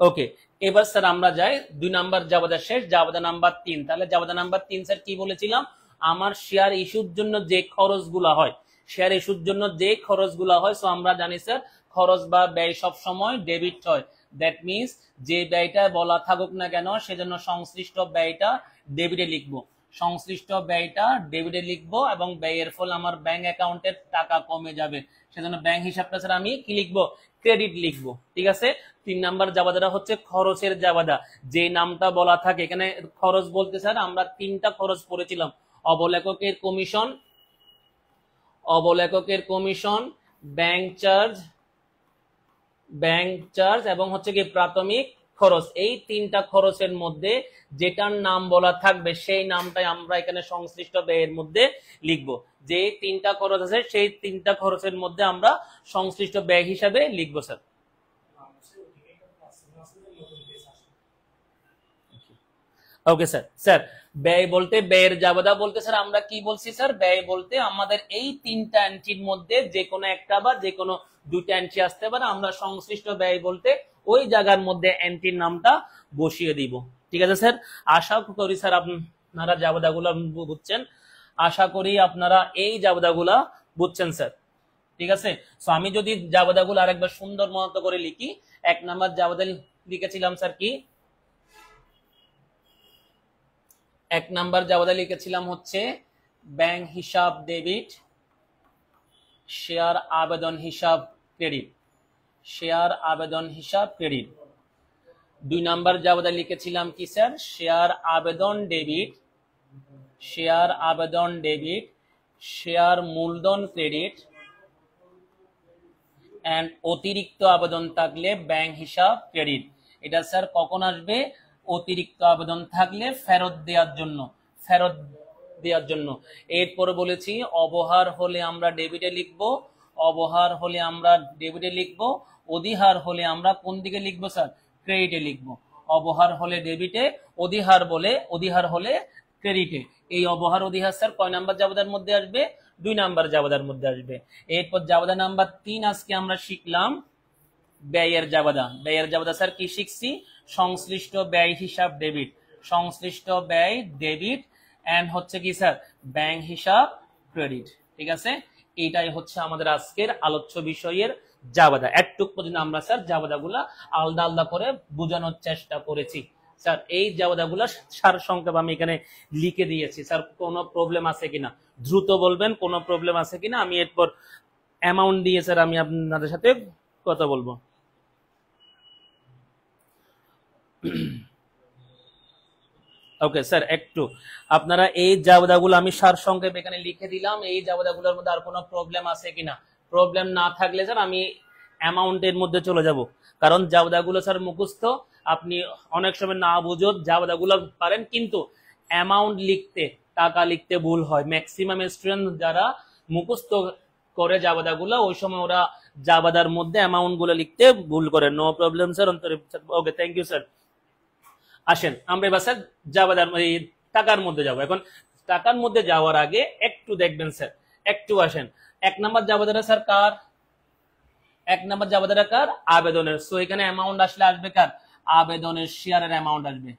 ওকে, এবার স্যার আমরা যাই 2 নাম্বার জাবেদা শেষ, জাবেদা নাম্বার 3। তাহলে জাবেদা নাম্বার 3 স্যার কি বলেছিলাম? আমার শেয়ার ইস্যুর জন্য যে খরচগুলো হয়, শেয়ার ইস্যুর জন্য যে খরচগুলো হয়, সো আমরা জানি স্যার খরচ বা ব্যয় সব সময় ডেবিট হয়। দ্যাট মিন্স যে ব্যয়টা বলা থাকুক না কেন সেজন্য সংশ্লিষ্ট ব্যয়টা ডেবিটে লিখবো, সংশ্লিষ্ট ব্যয়টা ডেবিটে লিখবো এবং ব্যয়ের ফলে আমার ব্যাংক অ্যাকাউন্টের টাকা কমে যাবে, সেজন্য ব্যাংক হিসাবটা স্যার আমি কি লিখবো? ক্রেডিট লিখবো। ঠিক আছে। 3 নাম্বার জাবেদাটা হচ্ছে খরচের জাবেদা। যে নামটা বলা থাকে এখানে খরচ বলতে স্যার আমরা 3টা খরচ পড়েছিলাম, অবলেখকের কমিশন, অবলেখকের commission, bank charge, bank charge এবং হচ্ছে কি প্রাথমিক খরচ। এই 3টা খরচের মধ্যে যেটার নাম বলা থাকবে সেই নামটাই আমরা এখানে সংশ্লিষ্ট ব্যয়ের মধ্যে লিখবো। যে 3টা খরচ আছে সেই 3টা খরচের মধ্যে আমরা সংশ্লিষ্ট ব্যয় হিসাবে লিখবো স্যার। Okay sir. স্যার ব্যয় বলতে ব্যয়ের জাবেদা বলতে স্যার আমরা কি বলছি স্যার? ব্যয় বলতে আমাদের এই 3টা এন্ট্রির মধ্যে যে কোনো একটা বা যে কোনো 2টা এন্ট্রি আসতে পারে, আমরা সংশ্লিষ্ট ব্যয় বলতে ওই জায়গার মধ্যে এন্ট্রির নামটা বসিয়ে দিব। ঠিক আছে স্যার। আশা করি স্যার আপনারা জাবেদাগুলো বুঝছেন, আশা করি আপনারা এই জাবেদাগুলা বুঝছেন স্যার। ঠিক আছে। সো আমি যদি জাবেদাগুলো আরেকবার সুন্দর মতো করে লিখি, 1 নাম্বার জাবেদা লিখেছিলাম স্যার কি? 1 নাম্বার জাবেদা লিখেছিলাম হচ্ছে ব্যাংক হিসাব ডেবিট, শেয়ার আবেদন হিসাব ক্রেডিট, শেয়ার আবেদন হিসাব ক্রেডিট। 2 নাম্বার জাবেদা লিখেছিলাম কি স্যার? শেয়ার আবেদন ডেবিট, শেয়ার আবেদন ডেবিট, শেয়ার মূলধন ক্রেডিট এন্ড অতিরিক্ত আবেদন থাকলে ব্যাংক হিসাব ক্রেডিট। এটা স্যার কখন আসবে? অতিরিক্ত আবেদন থাকলে ফেরত দেওয়ার জন্য, ফেরত দেওয়ার জন্য। এরপরে বলেছি অবহার হলে আমরা ডেবিটে লিখবো, অবহার হলে আমরা ডেবিটে লিখবো, অধিহার হলে আমরা কোন দিকে লিখবো স্যার? ক্রেডিটে লিখবো। অবহার হলে ডেবিটে, অধিহার হলে ক্রেডিটে। এই অবহার অধিহার স্যার কয় নাম্বার জাবেদার মধ্যে আসবে? 2 নাম্বার জাবেদার মধ্যে আসবে। এরপর জাবেদা নাম্বার 3 আজকে আমরা শিখলাম ব্যয়ের জাবেদা। ব্যয়ের জাবেদা স্যার কি শিখছি? সংশ্লিষ্ট ব্যয় হিসাব ডেবিট, সংশ্লিষ্ট ব্যয় ডেবিট এন্ড হচ্ছে কি স্যার? ব্যাংক হিসাব ক্রেডিট। ঠিক আছে। এইটাই হচ্ছে আমাদের আজকের আলোচ্য বিষয়ের জাবেদা। একটুক পর্যন্ত আমরা স্যার জাবেদাগুলা আলাদা আলাদা করে বোঝানোর চেষ্টা করেছি। স্যার এই জাবেদাগুলা সার সংক্ষেপ আমি এখানে লিখে দিয়েছি। স্যার কোনো প্রবলেম আছে কিনা দ্রুত বলবেন, কোনো প্রবলেম আছে কিনা। আমি এরপর অ্যামাউন্ট দিয়ে স্যার আমি আপনাদের সাথে কথা বলবো। ওকে স্যার, একটু আপনারা এই জাবেদাগুলো আমি সার সংক্ষেপ এখানে লিখে দিলাম। এই জাবেদাগুলোর মধ্যে আর কোনো প্রবলেম আছে কিনা? প্রবলেম না থাকলে স্যার আমি অ্যামাউন্টের মধ্যে চলে যাব, কারণ জাবেদাগুলো স্যার মুখস্থ, আপনি অনেক সময় না বুঝো জাবেদাগুলো পারেন কিন্তু অ্যামাউন্ট লিখতে, টাকা লিখতে ভুল হয়। ম্যাক্সিমাম স্টুডেন্ট যারা মুখস্থ করে জাবেদাগুলো ওই সময় ওরা জাবেদার মধ্যে অ্যামাউন্ট গুলো লিখতে ভুল করে। No problem sir. Okay, thank you sir. আসেন আমরা এবার স্যার জাবেদার টাকার মধ্যে যাব। এখন টাকার মধ্যে যাওয়ার আগে একটু দেখবেন স্যার, একটু আসেন। 1 নাম্বার জাবেদাটা স্যার কার? 1 নাম্বার জাবেদাটা কার? আবেদনের। সো এখানে অ্যামাউন্ট আসলে আসবে কার? আবেদনের শেয়ারের অ্যামাউন্ট আসবে,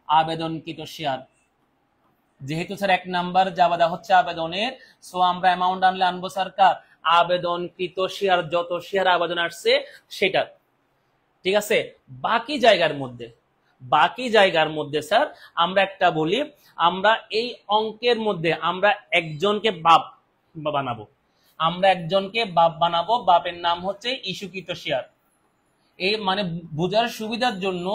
আবেদনকৃত শেয়ার। যেহেতু স্যার 1 নাম্বার জাবেদা হচ্ছে আবেদনের, সো আমরা অ্যামাউন্ট আনলে আনবো স্যার কার? আবেদনকৃত শেয়ার, যত শেয়ার আবেদন আসছে সেটা। ঠিক আছে, বাকি জায়গার মধ্যে স্যার আমরা একটা বলি, আমরা এই অঙ্কের মধ্যে আমরা একজনকে বাপ বানাবো, বাপের নাম হচ্ছে ইস্যুকৃত শেয়ার। এই মানে বোঝার সুবিধার জন্য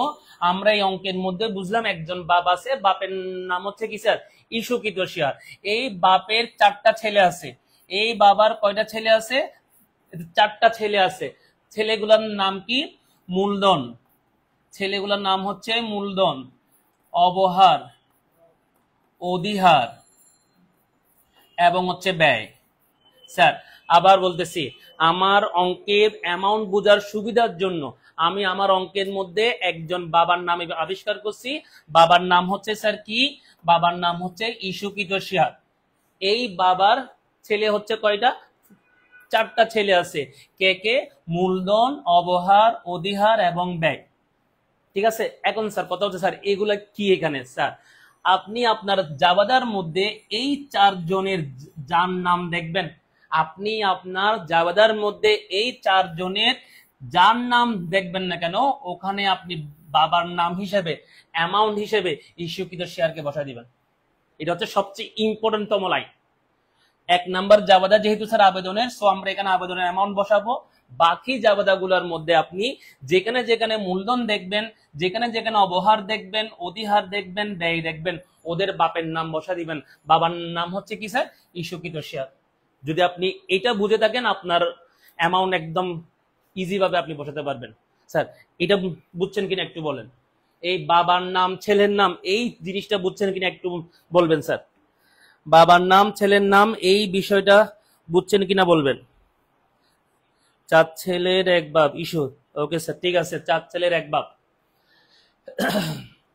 আমরা এই অঙ্কের মধ্যে বুঝলাম একজন বাপ আছে, বাপের নাম হচ্ছে কি স্যার? ইস্যুকৃত শেয়ার। এই বাপের 4টা ছেলে আছে, এই বাবার কয়টা ছেলে আছে? 4টা ছেলে আছে। ছেলেগুলোর নাম কি? মূলধন। ছেলেগুলোর নাম হচ্ছে মূলধন, অবহার, অধিহার এবং হচ্ছে ব্যয়। স্যার আবার বলতেছি, আমার অঙ্কের অ্যামাউন্ট বোঝার সুবিধার জন্য আমি আমার অঙ্কের মধ্যে একজন বাবার নাম আবিষ্কার করছি। বাবার নাম হচ্ছে স্যার কি? বাবার নাম হচ্ছে ইস্যুকৃত শেয়ার। এই বাবার ছেলে হচ্ছে কয়টা? 4টা ছেলে আছে। কে কে? মূলধন, অবহার, অধিহার এবং ব্যয়। ঠিক আছে, এখন স্যার কথা হচ্ছে স্যার এগুলা কি এখানে? স্যার আপনি আপনার জাবেদার মধ্যে এই 4 জনের যার নাম দেখবেন, আপনি আপনার জাবেদার মধ্যে এই 4 জনের যার নাম দেখবেন না কেন, ওখানে আপনি বাবার নাম হিসেবে, অ্যামাউন্ট হিসেবে ইস্যুকৃত শেয়ারকে বসায় দিবেন। এটা হচ্ছে সবচেয়ে ইম্পর্টেন্ট তম লাইন। 1 নাম্বার জাবেদা যেহেতু স্যার আবেদনের, সো আমরা এখানে আবেদনের অ্যামাউন্ট বসাবো। বাকি জাবেদাগুলোর মধ্যে আপনি যেখানে যেখানে মূলধন দেখবেন, যেখানে অবহার দেখবেন, অধিহার দেখবেন, ব্যয় দেখবেন, ওদের বাপের নাম বসা দিবেন। বাবার নাম হচ্ছে কি স্যার? ইস্যুকৃত শেয়ার। যদি আপনি এটা বুঝে থাকেন, আপনার অ্যামাউন্ট একদম ইজি ভাবে আপনি বসাতে পারবেন। স্যার এটা বুঝছেন কিনা একটু বলেন। এই বাবার নাম, ছেলের নাম, এই জিনিসটা বুঝছেন কিনা একটু বলবেন স্যার। বাবার নাম, ছেলের নাম, এই বিষয়টা বুঝছেন কিনা বলবেন। 4 ছেলের 1 বাপ, ইস্যু। ওকে স্যার, ঠিক আছে, 4 ছেলের 1 বাপ।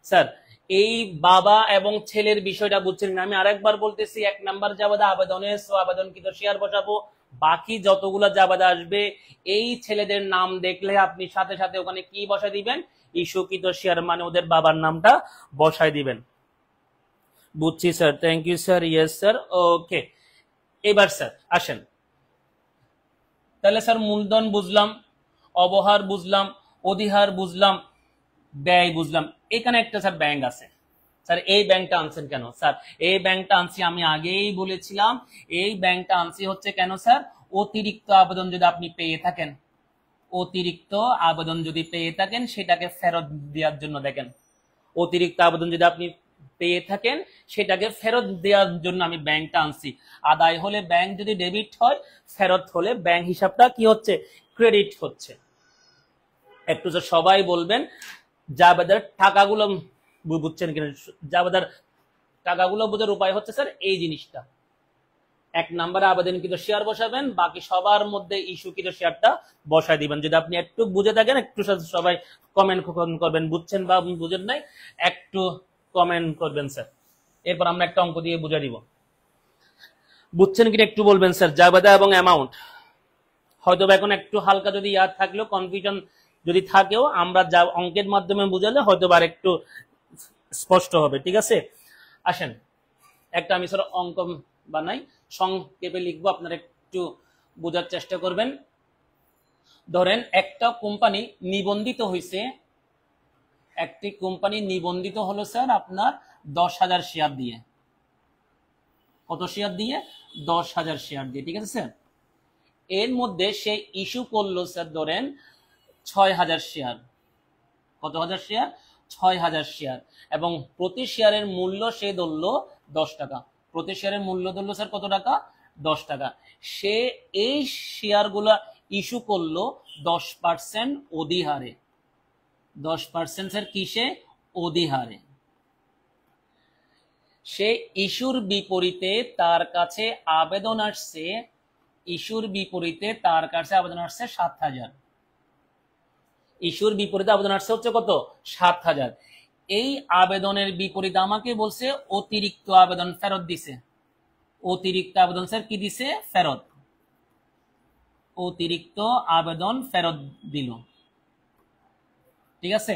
স্যার এই বাবা এবং ছেলের বিষয়টা বুঝছেন না? আমি আরেকবার বলতেছি, 1 নাম্বার জাবেদা আবেদনের, সো আবেদনকৃত শেয়ার বসাবো। বাকি যতগুলো জাবেদা আসবে এই ছেলেদের নাম দেখলে আপনি সাথে সাথে ওখানে কি বসাই দিবেন? ইস্যুকৃত শেয়ার, মানে ওদের বাবার নামটা বসাই দিবেন। বুঝছি sir, thank you sir, yes sir, okay. এবার স্যার আসেন, তাহলে স্যার মূলধন বুঝলাম, অবহার বুঝলাম, অধিহার বুঝলাম, ব্যয় বুঝলাম। এখানে একটা স্যার ব্যাংক আছে। স্যার এই ব্যাংকটা আনছেন কেন? স্যার এই ব্যাংকটা আনছি, আমি আগেই বলেছিলাম, এই ব্যাংকটা আনছি হচ্ছে কেন স্যার? অতিরিক্ত আবেদন যদি আপনি পেয়ে থাকেন, অতিরিক্ত আবেদন যদি পেয়ে থাকেন সেটাকে ফেরত দেওয়ার জন্য। দেখেন, অতিরিক্ত আবেদন যদি আপনি পেয়ে থাকেন সেটাকে ফেরত দেওয়ার জন্য আমি ব্যাংকটা আনছি। আদায় হলে ব্যাংক যদি ডেবিট হয়, ফেরত হলে ব্যাংক হিসাবটা কি হচ্ছে? ক্রেডিট হচ্ছে। একটু সবাই বলবেন জাবেদার টাকাগুলো বুঝছেন কিনা? জাবেদার টাকাগুলো বোঝার উপায় হচ্ছে স্যার এই জিনিসটা। 1 নাম্বারে আবেদনকৃত শেয়ার বসাবেন, বাকি সবার মধ্যে ইস্যুকৃত শেয়ারটা বসায় দিবেন। যদি আপনি একটু বুঝে থাকেন, একটু সবাই কমেন্ট করবেন, বুঝছেন বা বুঝেন নাই একটু কমেন্ট করবেন স্যার। এরপর আমরা একটা অঙ্ক দিয়ে বুঝে দিব। বুঝছেন কিনা একটু বলবেন স্যার। জাবেদা এবং অ্যামাউন্ট হয়তো এখন একটু হালকা যদি ইয়াদ থাকলেও, কনফিউশন যদি থাকেও, আমরা যা অঙ্কের মাধ্যমে বুঝালে হয়তো আর একটু স্পষ্ট হবে। ঠিক আছে, আসেন একটা আমি স্যার অঙ্ক বানাই, সংক্ষেপে লিখবো, আপনারা একটু বোঝার চেষ্টা করবেন। ধরেন একটা কোম্পানি নিবন্ধিত হয়েছে, একটি কোম্পানি নিবন্ধিত হলো স্যার আপনার 10,000 শেয়ার দিয়ে। কত শেয়ার দিয়ে? 10,000 শেয়ার দিয়ে। ঠিক আছে স্যার, এর মধ্যে সে ইস্যু করলো স্যার ধরেন 6,000 শেয়ার। কত হাজার শেয়ার? 6,000 শেয়ার। এবং প্রতি শেয়ারের মূল্য সে ধরলো 10 টাকা। প্রতি শেয়ারের মূল্য ধরলো স্যার কত টাকা? 10 টাকা। সে এই শেয়ারগুলো ইস্যু করলো 10% অধিহারে। 10% স্যার কিসে? অধিহারে। সে ইস্যুর বিপরীতে তার কাছে আবেদন আসছে, ইস্যুর বিপরীতে তার কাছে আবেদন আসছে 7,000। ইস্যুর বিপরীতে আবেদন আসছে হচ্ছে কত? 7,000। এই আবেদনের বিপরীতে আমাকে বলছে অতিরিক্ত আবেদন ফেরত দিছে। অতিরিক্ত আবেদন স্যার কি দিছে? ফেরত। অতিরিক্ত আবেদন ফেরত দিল। ঠিক আছে,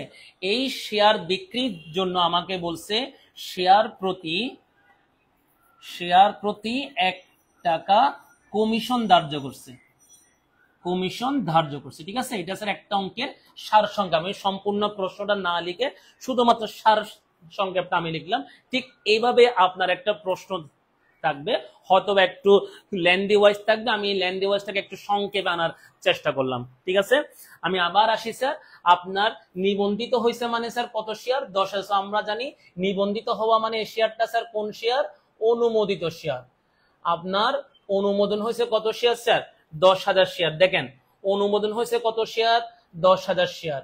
এই শেয়ার বিক্রির জন্য আমাকে বলছে শেয়ার প্রতি 1 টাকা কমিশন ধার্য করছে। কমিশন ধার্য করছে। ঠিক আছে, এটা স্যার একটা অঙ্কের সার সংখ্যা। আমি সম্পূর্ণ প্রশ্নটা না লিখে শুধুমাত্র সার সংক্ষেপটা আমি লিখলাম। ঠিক এইভাবে আপনার একটা প্রশ্ন থাকবে, হয়তো একটু লেন্দি ওয়াইজ থাকবে। আমি লেন্দি ওয়াইজটাকে একটু সংক্ষেপে আনার চেষ্টা করলাম। ঠিক আছে, আমি আবার আসি স্যার। আপনার নিবন্ধিত হয়েছে মানে স্যার কত শেয়ার? 10,000। আমরা জানি নিবন্ধিত হওয়া মানে শেয়ারটা স্যার কোন শেয়ার? অনুমোদিত শেয়ার। আপনার অনুমোদন হয়েছে কত শেয়ার স্যার? 10,000 শেয়ার। দেখেন অনুমোদন হয়েছে কত শেয়ার? 10,000 শেয়ার।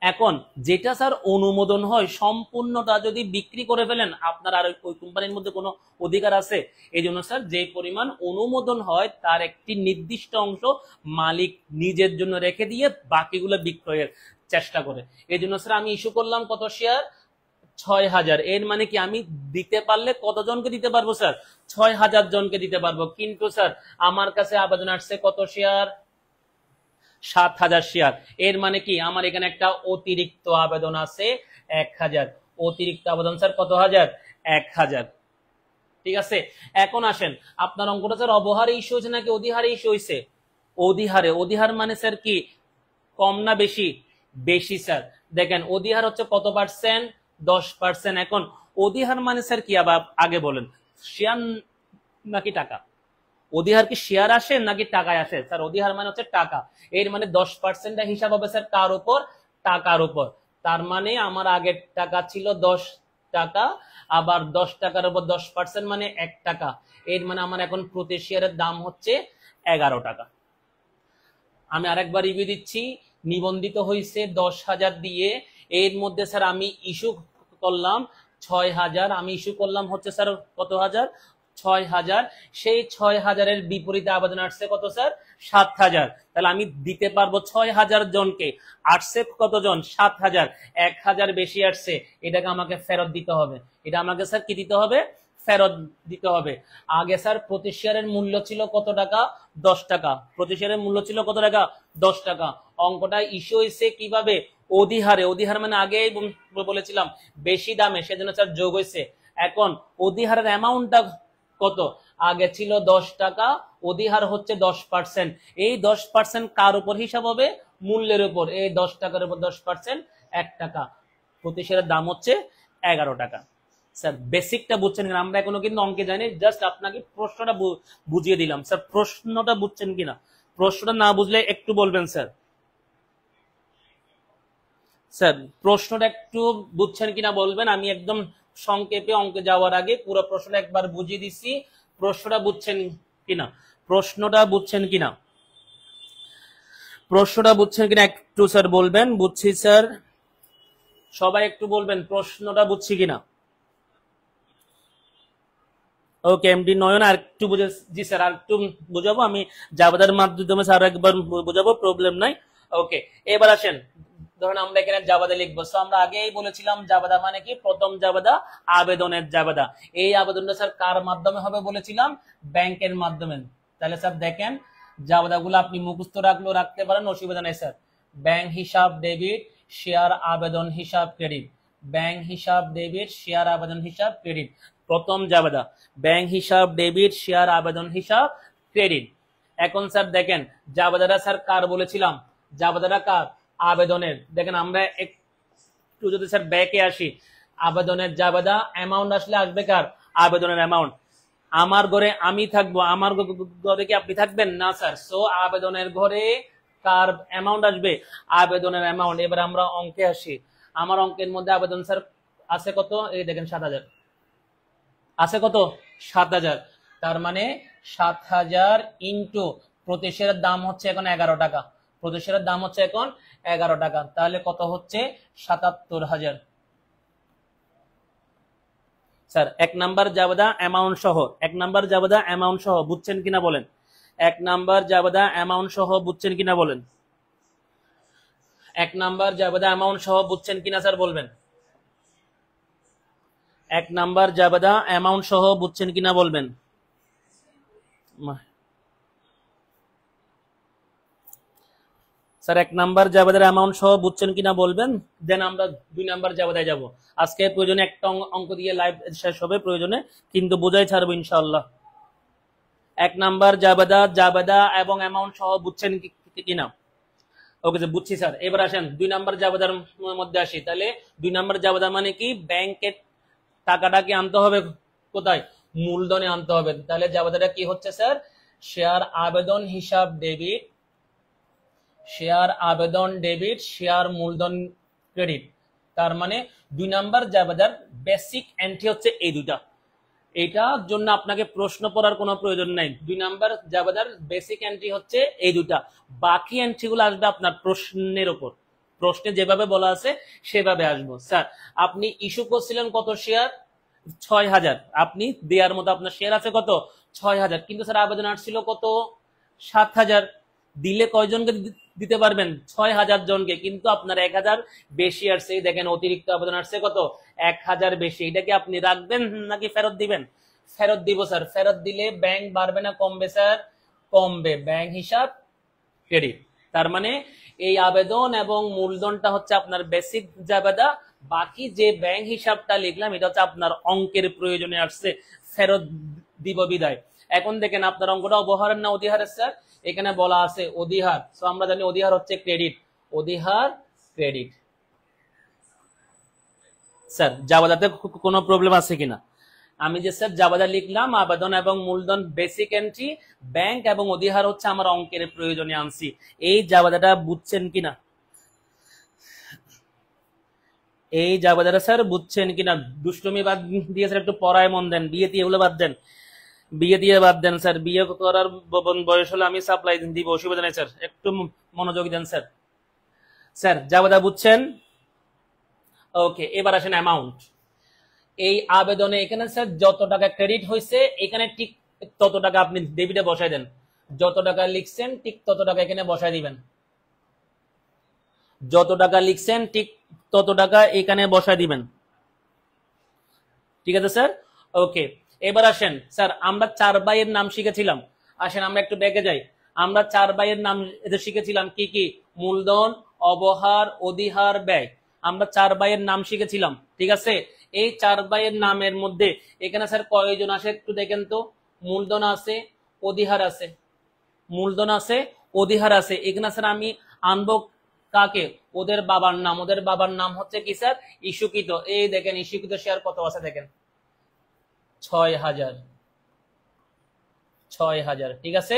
এখন যেটা স্যার অনুমোদন হয় সম্পূর্ণটা যদি বিক্রি করে ফেলেন, আপনার আর ওই কোম্পানির মধ্যে কোনো অধিকার আছে? এই জন্য স্যার যে পরিমাণ অনুমোদন হয় তার একটি নির্দিষ্ট অংশ মালিক নিজের জন্য রেখে দিয়ে বাকিগুলো বিক্রয়ের চেষ্টা করে। এই জন্য স্যার আমি ইস্যু করলাম কত শেয়ার? 6,000। এর মানে কি আমি দিতে পারলে কতজনকে দিতে পারবো স্যার? 6,000 জনকে দিতে পারবো। কিন্তু স্যার আমার কাছে আবেদন আসছে কত শেয়ার? 7,000 শেয়ার। এর মানে কি আমার এখানে একটা অতিরিক্ত আবেদন আছে 1,000। অতিরিক্ত আবেদন স্যার কত হাজার? 1,000। ঠিক আছে, এখন আসেন আপনার অঙ্কটা স্যার অবহারে ইস্যু হয়েছে নাকি অধিহারে ইস্যু হয়েছে? অধিহারে। অধিহার মানে স্যার কি কম না বেশি? বেশি স্যার। দেখেন অধিহার হচ্ছে কত পার্সেন্ট? 10%। এখন অধিহার মানে স্যার কি আবার আগে বলেন, শেয়ার নাকি টাকা? অধিহার কি শেয়ার আসে নাকি টাকায় আসে? স্যার অধিহার মানে হচ্ছে টাকা। এর মানে 10% হিসাব হবে স্যার কার উপর? টাকার উপর। তার মানে আমার আগের টাকা ছিল 10 টাকা, আবার 10 টাকার উপর 10% মানে 1 টাকা। এর মানে আমার এখন প্রতি শেয়ারের দাম হচ্ছে 11 টাকা। আমি আরেকবার রিভিউ দিচ্ছি। নিবন্ধিত হয়েছে 10,000 দিয়ে, এর মধ্যে স্যার আমি ইস্যু করলাম 6,000। আমি ইস্যু করলাম হচ্ছে স্যার কত হাজার? 6,000। সেই 6,000-এর বিপরীতে আবেদন আসছে কত স্যার? 7,000। তাহলে আমি দিতে পারবো 6,000 জনকে। আসছে কতজন? 7,000। 1,000 বেশি আসছে, এটাকে আমাকে ফেরত দিতে হবে। এটা আমাকে স্যার কি দিতে হবে? ফেরত দিতে হবে। আগে স্যার প্রতি শেয়ারের মূল্য ছিল কত টাকা? 10 টাকা। প্রতি শেয়ারের মূল্য ছিল কত টাকা? 10 টাকা। অঙ্কটা ইস্যু হয়েছে কিভাবে? অধিহারে। অধিহার মানে আগেই বলেছিলাম বেশি দামে, সেজন্য স্যার যোগ হয়েছে। এখন অধিহারের অ্যামাউন্টটা কত? আগে ছিল 10 টাকা, অধিহার হচ্ছে 10%। এই 10% কার উপর হিসাব হবে? মূল্যের উপর। এই 10 টাকার উপর 10% 1 টাকা। প্রতি শেয়ারের দাম হচ্ছে 11 টাকা। স্যার বেসিকটা বুঝছেন কিনা? আমরা এখনো কিন্তু অঙ্কে যাইনি, জাস্ট আপনাকে প্রশ্নটা বুঝিয়ে দিলাম। স্যার প্রশ্নটা বুঝছেন কিনা? প্রশ্নটা না বুঝলে একটু বলবেন স্যার। স্যার প্রশ্নটা একটু বুঝছেন কিনা বলবেন। আমি একদম সংক্ষেপে অঙ্কে যাওয়ার আগে পুরো প্রশ্নটা একবার বুঝিয়ে দিচ্ছি। প্রশ্নটা বুঝছেন কিনা? প্রশ্নটা বুঝছেন কিনা? প্রশ্নটা বুঝছেন কিনা একটু স্যার বলবেন। বুঝছি স্যার, সবাই একটু বলবেন প্রশ্নটা বুঝছি কিনা। ওকে এমডি নয়ন আর একটু বুঝে। জি স্যার আর একটু বুঝাবো আমি জাভাদার মাধ্যমে স্যার একবার বুঝাবো, প্রবলেম নাই। ওকে এবার আসেন, ধরুন আমরা এখানে জাভাদা লিখবো। সো আমরা আগেই বলেছিলাম জাভাদা মানে কি? প্রথম জাভাদা আবেদনের জাভাদা। এই আবেদনটা স্যার কার মাধ্যমে হবে বলেছিলাম? ব্যাংকের মাধ্যমে। তাহলে স্যার দেখেন জাভাদাগুলো আপনি মুখস্থ রাখলেও রাখতে পারেন, অসুবিধা নেই স্যার। ব্যাংক হিসাব ডেবিট, শেয়ার আবেদন হিসাব ক্রেডিট। ব্যাংক হিসাব ডেবিট, শেয়ার আবেদন হিসাব ক্রেডিট। প্রথম জাবেদা ব্যাংক হিসাব ডেবিট, শেয়ার আবেদন হিসাব ক্রেডিট। এখন স্যার দেখেন জাবেদাটা স্যার কার বলেছিলাম? জাবেদাটা কার? আবেদনের। দেখেন আমরা একটু যদি স্যার ব্যাকে আসি, আবেদনের জাবেদা অ্যামাউন্ট আসলে আসবে কার? আবেদনের অ্যামাউন্ট। আমার ঘরে আমি থাকবো, আমার ঘরে কি আপনি থাকবেন না স্যার? সো আবেদনের ঘরে কার অ্যামাউন্ট আসবে? আবেদনের অ্যামাউন্ট। এবার আমরা অঙ্কে আসি। আমার অঙ্কের মধ্যে আবেদন স্যার আছে কত? এই দেখেন 7,000 আছে। কত? 7,000। তার মানে 7,000 ইন্টু প্রতি শেয়ারের দাম হচ্ছে এখন 11 টাকা। প্রতি শেয়ারের দাম হচ্ছে এখন 11 টাকা। তাহলে কত হচ্ছে? 77,000। স্যার 1 নাম্বার জাবেদা অ্যামাউন্ট সহ, 1 নাম্বার জাবেদা অ্যামাউন্ট সহ বুঝছেন কিনা বলেন? 1 নাম্বার জাবেদা অ্যামাউন্ট সহ বুঝছেন কিনা বলেন? 1 নাম্বার জাবেদা অ্যামাউন্ট সহ বুঝছেন কিনা স্যার বলবেন। এক নাম্বার জাবেদা অ্যামাউন্ট সহ বুঝছেন কিনা বলবেন। স্যার এক নাম্বার জাবেদার অ্যামাউন্ট সহ বুঝছেন কিনা বলবেন, দেন আমরা 2 নাম্বার জাবেদায় যাব। আজকে প্রয়োজনে একটা অঙ্ক দিয়ে লাইভ শেষ হবে প্রয়োজনে, কিন্তু বোঝাই ছাড়বো ইনশাআল্লাহ। এক নাম্বার জাবেদা এবং অ্যামাউন্ট সহ বুঝছেন কিনা? ওকে স্যার বুঝছি স্যার। এবার আসেন 2 নাম্বার জাবেদার মধ্যে আসি। তাহলে 2 নাম্বার জাবেদা মানে কি, ব্যাংকের টাকাটাকে আনতে হবে কোথায়, মূলধনে আনতে হবে। তাহলে জাবেদাটা কি হচ্ছে স্যার, শেয়ার আবেদন হিসাব ডেবিট, শেয়ার আবেদন ডেবিট, শেয়ার মূলধন ক্রেডিট। তার মানে 2 নাম্বার জাবেদার বেসিক এন্ট্রি হচ্ছে এই দুটা। এটার জন্য আপনাকে প্রশ্ন পড়ার কোনো প্রয়োজন নাই। 2 নাম্বার জাবেদার বেসিক এন্ট্রি হচ্ছে এই দুটা, বাকি এন্ট্রিগুলো আসবে আপনার প্রশ্নের উপর। প্রশ্নে যেভাবে বলা আছে সেভাবে আসবো। স্যার আপনি ইস্যু করছিলেন কত শেয়ার, 6000। আপনি দেওয়ার মতো আপনার শেয়ার আছে কত, 6000, কিন্তু স্যার আবেদন আসছিল কত, 7000। দিলে কয়জনকে দিতে পারবেন, 6000 জনকে, কিন্তু আপনার 1000 বেশি আসছে। দেখেন অতিরিক্ত আবেদন আসছে কত, 1000 বেশি। এটাকে আপনি রাখবেন নাকি ফেরত দিবেন? ফেরত দিব স্যার। ফেরত দিলে ব্যাংক বাড়বে না কমবে স্যার? কমবে। ব্যাংক হিসাব ক্রেডিট। তার মানে এই আবেদন এবং মূলধনটা হচ্ছে আপনার বেসিক জাবেদা, বাকি যে ব্যাংক হিসাবটা লিখলাম এটা হচ্ছে আপনার অঙ্কের প্রয়োজনে আসছে, ফেরত দিব বিদায়। এখন দেখেন আপনার অঙ্কটা অবহারের না অধিহারের স্যার? এখানে বলা আছে অধিহার, সো আমরা জানি অধিহার হচ্ছে ক্রেডিট, অধিহার ক্রেডিট। স্যার জাবেদাতে কোনো প্রবলেম আছে কিনা? আমি যে স্যার জাবেদা লিখলাম আবেদন এবং মূলধন বেসিক এন্ট্রি, ব্যাংক এবং অধিহার হচ্ছে আমার অঙ্কের প্রয়োজনে আনছি। এই জাবেদাটা বুঝছেন কিনা? এই জাবেদাটা স্যার বুঝছেন কিনা? দুষ্টমি বাদ দিয়ে স্যার একটু পড়ায় মন দেন, বিয়ে দিয়ে এগুলো বাদ দেন, বিয়ে দিয়ে বাদ দেন স্যার। বিয়ে করার বয়স হলে আমি সাপ্লাই দিব, অসুবিধা নেই স্যার, একটু মনোযোগ দেন স্যার। স্যার জাবেদা বুঝছেন? ওকে, এবার আসেন অ্যামাউন্ট। এই আবেদনে এখানে স্যার যত টাকা ক্রেডিট হয়েছে এখানে ঠিক তত টাকা আপনি ডেবিটে বসাই দেন। যত টাকা লিখছেন ঠিক তত টাকা এখানে বসাই দিবেন। যত টাকা লিখছেন ঠিক তত টাকা এখানে বসাই দিবেন। ঠিক আছে স্যার? ওকে, এবার আসেন স্যার আমরা 4 ভাইয়ের নাম শিখেছিলাম। আসেন আমরা একটু ব্যাকে যাই। আমরা 4 ভাইয়ের নাম এদের শিখেছিলাম কি কি, মূলধন, অবহার, অধিহার, ব্যয়। আমরা 4 ভাইয়ের নাম শিখেছিলাম, ঠিক আছে? এই 4 ভাইয়ের নামের মধ্যে এখানে স্যার কয়জন আসে একটু দেখেন তো। মূলধন আছে, অধিহার আছে, মূলধন আছে, অধিহার আছে। এখানে স্যার আমি আনবো কাকে, ওদের বাবার নাম। ওদের বাবার নাম হচ্ছে কি স্যার, ইস্যুকৃত। এই দেখেন ইস্যুকৃত শেয়ার কত আছে দেখেন, 6000, 6000। ঠিক আছে,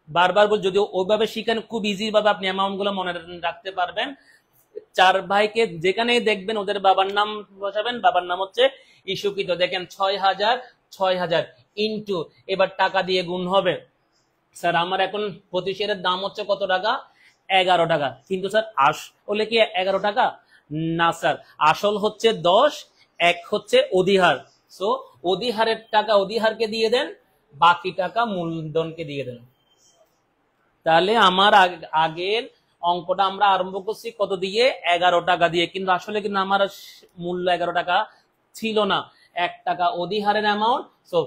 বারবার বল, যদি ওইভাবে শিখেন খুব ইজি ভাবে আপনি অ্যামাউন্ট গুলো মনে রাখতে পারবেন। 4 ভাইকে যেখানেই দেখবেন ওদের বাবার নাম বসাবেন, বাবার নাম হচ্ছে ইস্যুকৃত। দেখেন 6000, 6000 ইন্টু, এবার টাকা দিয়ে গুণ হবে। স্যার আমার এখন প্রতি শেয়ারের দাম হচ্ছে কত টাকা, 11 টাকা, কিন্তু স্যার আসলে কি 11 টাকা না স্যার, আসল হচ্ছে 10, এক হচ্ছে অধিহার। সো অধিহারের টাকা অধিহারকে দিয়ে দেন, বাকি টাকা মূলধনকে দিয়ে দেন। তাহলে আমার আগের অঙ্কটা আমরা আরম্ভ করছি কত দিয়ে, 11 টাকা দিয়ে, কিন্তু আসলে কিন্তু আমার মূল্য 11 টাকা ছিল না, 1 টাকা অধিহারের অ্যামাউন্ট। সো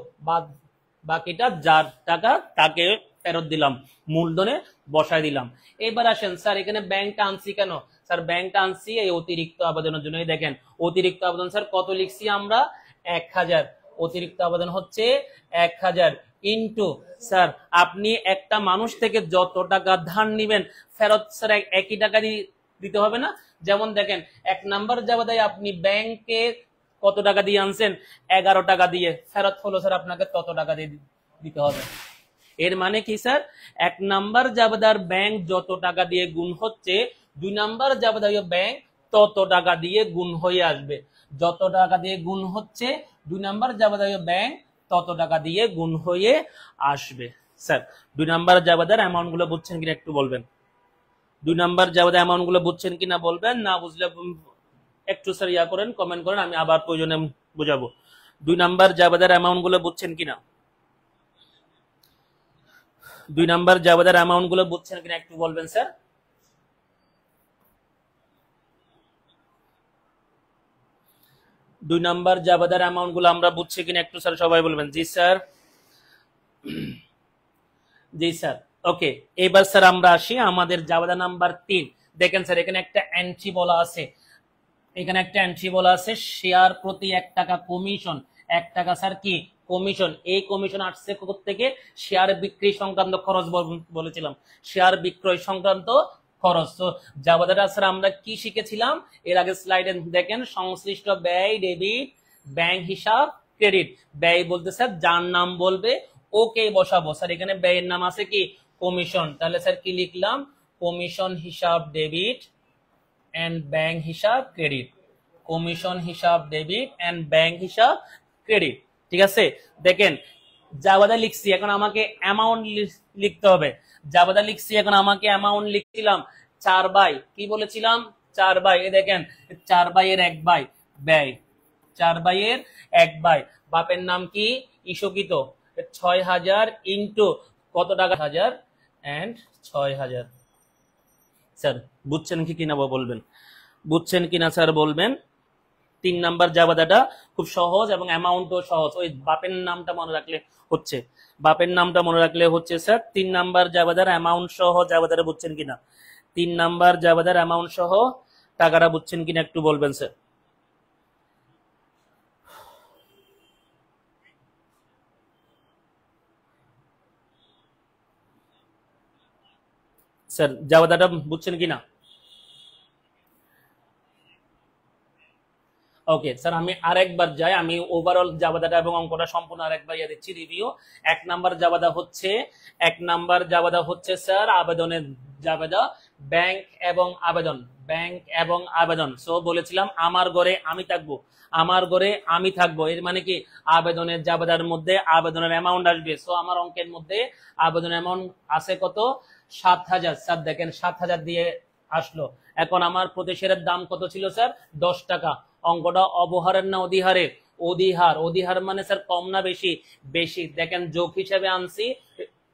বাকিটা যার টাকা তাকে ফেরত দিলাম, মূলধনে বসাই দিলাম। এবার আসেন স্যার এখানে ব্যাংকটা আনছি কেন? স্যার ব্যাংকটা আনছি এই অতিরিক্ত আবেদনের জন্য। দেখেন অতিরিক্ত আবেদন স্যার কত লিখছি আমরা, 1000। অতিরিক্ত আবেদন হচ্ছে 1000 ইন্টু, স্যার আপনি একটা মানুষ থেকে যত টাকা ধার নিবেন ফেরত স্যার একই টাকা দিতে হবে না? যেমন দেখেন 1 নাম্বার জাবেদায় আপনি ব্যাংকে কত টাকা দিয়ে আনছেন, 11 টাকা দিয়ে, ফেরত হলো স্যার আপনাকে তত টাকা দিয়ে দিতে হবে। এর মানে কি স্যার, 1 নাম্বার জাবেদার ব্যাংক যত টাকা দিয়ে গুণ হচ্ছে, 2 নাম্বার জাবেদায় ব্যাংক তত টাকা দিয়ে গুণ হয়ে আসবে। যত টাকা দিয়ে গুণ হচ্ছে 2 নাম্বার জাবেদায় ব্যাংক তত টাকা দিয়ে গুণ হয়ে আসবে। স্যার 2 নাম্বার জাবেদার অ্যামাউন্ট গুলো বুঝছেন কিনা একটু বলবেন। 2 নাম্বার জাবেদার অ্যামাউন্ট গুলো বুঝছেন কিনা বলবেন, না বুঝলে একটু স্যার ইয়া করেন, কমেন্ট করেন, আমি আবার প্রয়োজনে বুঝাবো। 2 নাম্বার জাবেদার অ্যামাউন্ট গুলো বুঝছেন কিনা, 2 নাম্বার জাবেদার অ্যামাউন্ট গুলো বুঝছেন কিনা একটু বলবেন স্যার। 2 নাম্বার জাবেদার অ্যামাউন্ট গুলো আমরা বুঝছি কিনা একটু স্যার সবাই বলবেন। জি স্যার, জি স্যার। ওকে, এবার স্যার আমরা আসি আমাদের জাবেদা নাম্বার 3। দেখেন স্যার এখানে একটা এন্ট্রি বলা আছে, এখানে একটা এন্ট্রি বলা আছে শেয়ার প্রতি 1 টাকা কমিশন। 1 টাকা স্যার কি কমিশন। এই কমিশন আসছে থেকে শেয়ার বিক্রি সংক্রান্ত খরচ বলেছিলাম, শেয়ার বিক্রয় সংক্রান্ত খরচ। তো জাবেদাটা স্যার আমরা কি শিখেছিলাম এর আগে স্লাইডে দেখেন, সংশ্লিষ্ট ব্যয় ডেবিট, ব্যাংক হিসাব ক্রেডিট। ব্যয় বলতে স্যার যার নাম বলবে ওকে বসাবো। স্যার এখানে ব্যয়ের নাম আছে কি কমিশন, তাহলে স্যার কি লিখলাম কমিশন হিসাব ডেবিট এন্ড ব্যাংক হিসাব ক্রেডিট। কমিশন হিসাব ডেবিট এন্ড ব্যাংক হিসাব ক্রেডিট। ঠিক আছে, দেখেন জাবেদা লিখছি, এখন আমাকে অ্যামাউন্ট লিখতে হবে। জাবেদা লিখছি, এখন আমাকে অ্যামাউন্ট লিখছিলাম 4 বাই কি বলেছিলাম 4 বাই, এই দেখেন 4 বাইয়ের 1 বাই ব্যয়, 4 বাইয়ের 1 বাই। বাপের নাম কি ইস্যুকৃত 6000 ইন্টু কত টাকা 1000 এন্ড 6000। স্যার বুঝছেন কি কিনা বলবেন, বুঝছেন কিনা স্যার বলবেন। 3 নাম্বার জাবেদাটা খুব সহজ এবং অ্যামাউন্টও সহজ, ওই বাপের নামটা মনে রাখলে হচ্ছে, বাপের নামটা মনে রাখলে হচ্ছে স্যার। 3 নাম্বার জাবেদার অ্যামাউন্ট সহ জাবেদাটা বুঝছেন কিনা, 3 নাম্বার জাবেদার অ্যামাউন্ট সহ টাকাটা বুঝছেন কিনা একটু বলবেন স্যার। স্যার জাবেদাটা বুঝছেন কিনা। ওকে স্যার, আমি আরেকবার যাই, আমি ওভারঅল জাবেদাটা এবং অঙ্কটা সম্পূর্ণ আরেকবার দিচ্ছি রিভিউ। 1 নাম্বার জাবেদা হচ্ছে, 1 নাম্বার জাবেদা হচ্ছে স্যার আবেদনের জাবেদা, ব্যাংক এবং আবেদন, ব্যাংক এবং আবেদন। সো বলেছিলাম আমার ঘরে আমি থাকবো, আমার ঘরে আমি থাকবো, এর মানে কি আবেদনের জাবেদার মধ্যে আবেদনের অ্যামাউন্ট আসবে। সো আমার অঙ্কের মধ্যে আবেদনের অ্যামাউন্ট আছে কত 7000। স্যার দেখেন 7000 দিয়ে আসলো। এখন আমার প্রতি শেয়ারের দাম কত ছিল স্যার 10 টাকা। অঙ্কটা অবহারের না অধিহারের, অধিহার। অধিহার মানে স্যার কম না বেশি, বেশি। দেখেন যোগ হিসাবে আনছি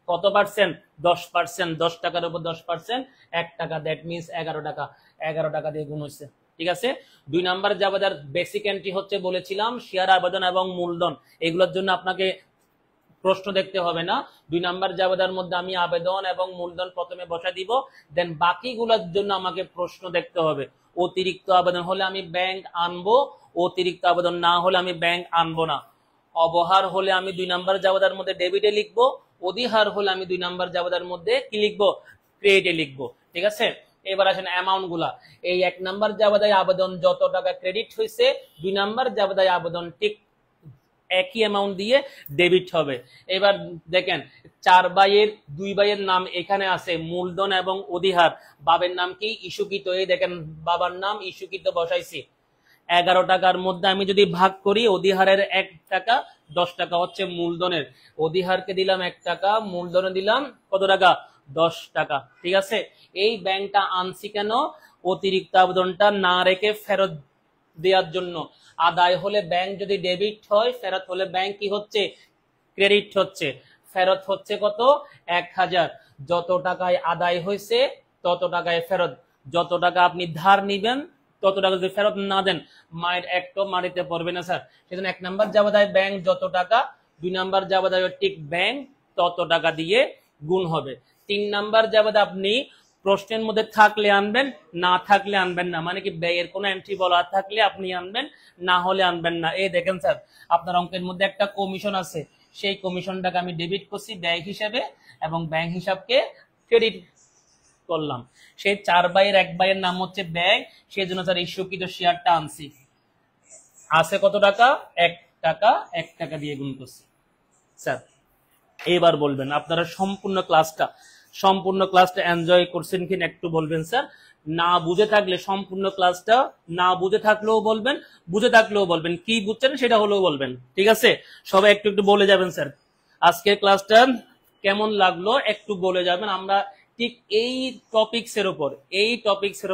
কত পার্সেন্ট 10%, 10 টাকার উপর 10% 1 টাকা, দ্যাট মিনস 11 টাকা, 11 টাকা দিয়ে গুণ হচ্ছে। ঠিক আছে, 2 নাম্বার জাবেদার বেসিক এন্ট্রি হচ্ছে বলেছিলাম শেয়ার আবেদন এবং মূলধন। এগুলোর জন্য আপনাকে প্রশ্ন দেখতে হবে না। 2 নাম্বার জাবেদার মধ্যে আমি আবেদন এবং মূলধন প্রথমে বসা দিব, দেন বাকিগুলোর জন্য আমাকে প্রশ্ন দেখতে হবে। অতিরিক্ত আবেদন হলে আমি ব্যাংক আনবো, অতিরিক্ত আবেদন না হলে আমি ব্যাংক আনবো না। অবহার হলে আমি 2 নাম্বার জাবেদার মধ্যে ডেবিটে লিখবো, অধিহার হলে আমি 2 নাম্বার জাবেদার মধ্যে কি লিখবো ক্রেডিটে লিখবো। ঠিক আছে, এবার আসেন অ্যামাউন্ট গুলা। এই 1 নাম্বার জাবেদায় আবেদন যত টাকা ক্রেডিট হয়েছে, 2 নাম্বার জাবেদায় আবেদন ঠিক একই অ্যামাউন্ট দিয়ে ডেবিট হবে। এবার দেখেন 4 বাইয়ের 2 বাইয়ের নাম এখানে আছে মূলধন এবং অধিহার, বাবার নাম কি ইস্যুকৃত, এই দেখেন বাবার নাম ইস্যুকৃত বসাইছি। 11 টাকার মধ্যে আমি যদি ভাগ করি, অধিহারের 1 টাকা 10 টাকা হচ্ছে মূলধনের, অধিহারকে দিলাম 1 টাকা, মূলধনে দিলাম কত টাকা 10 টাকা। ঠিক আছে, এই ব্যাংকটা আনছি কেন অতিরিক্ত আবেদনটা না রেখে ফেরত দেওয়ার জন্য। আদায় হলে ব্যাংক যদি ডেবিট হয়, ফেরত হলে ব্যাংক কি হচ্ছে ক্রেডিট হচ্ছে। ফেরত হচ্ছে কত 1000, যত টাকায় আদায় হয়েছে তত টাকায় ফেরত। যত টাকা আপনি ধার নিবেন তত টাকা যদি ফেরত না দেন মায়ের একটু মারিতে পড়বে না স্যার। সেজন্য 1 নাম্বার জাবেদায় ব্যাংক যত টাকা, 2 নাম্বার জাবেদায় ঠিক ব্যাংক তত টাকা দিয়ে গুণ হবে। 3 নাম্বার জাবেদা আপনি প্রশ্নের মধ্যে থাকলে আনবেন, না থাকলে আনবেন না, মানে কি ব্যয়ের কোনো এন্ট্রি বলা থাকলে আপনি আনবেন, না হলে আনবেন না। এই দেখেন স্যার আপনার অঙ্কের মধ্যে একটা কমিশন আছে, সেই কমিশনটাকে আমি ডেবিট করছি ব্যয় হিসাবে এবং ব্যাংক হিসাবকে ক্রেডিট করলাম। সেই 4 বাইয়ের 1 বাইয়ের নাম হচ্ছে ব্যয়, সেই জন্য স্যার ইস্যুকৃত শেয়ারটা আনছি। আছে কত টাকা 1 টাকা, 1 টাকা দিয়ে গুণ করছি। স্যার এবার বলবেন আপনারা সম্পূর্ণ ক্লাসটা এনজয় করছেন কিনা একটু বলবেন স্যার। না বুঝে থাকলে সম্পূর্ণ ক্লাসটা না বুঝে থাকলেও বলবেন, বুঝে থাকলেও বলবেন, কি বুঝছেন সেটা হলেও বলবেন। ঠিক আছে, সবাই একটু একটু বলে যাবেন স্যার আজকের ক্লাসটা কেমন লাগলো একটু বলে যাবেন। আমরা ঠিক এই টপিক্সের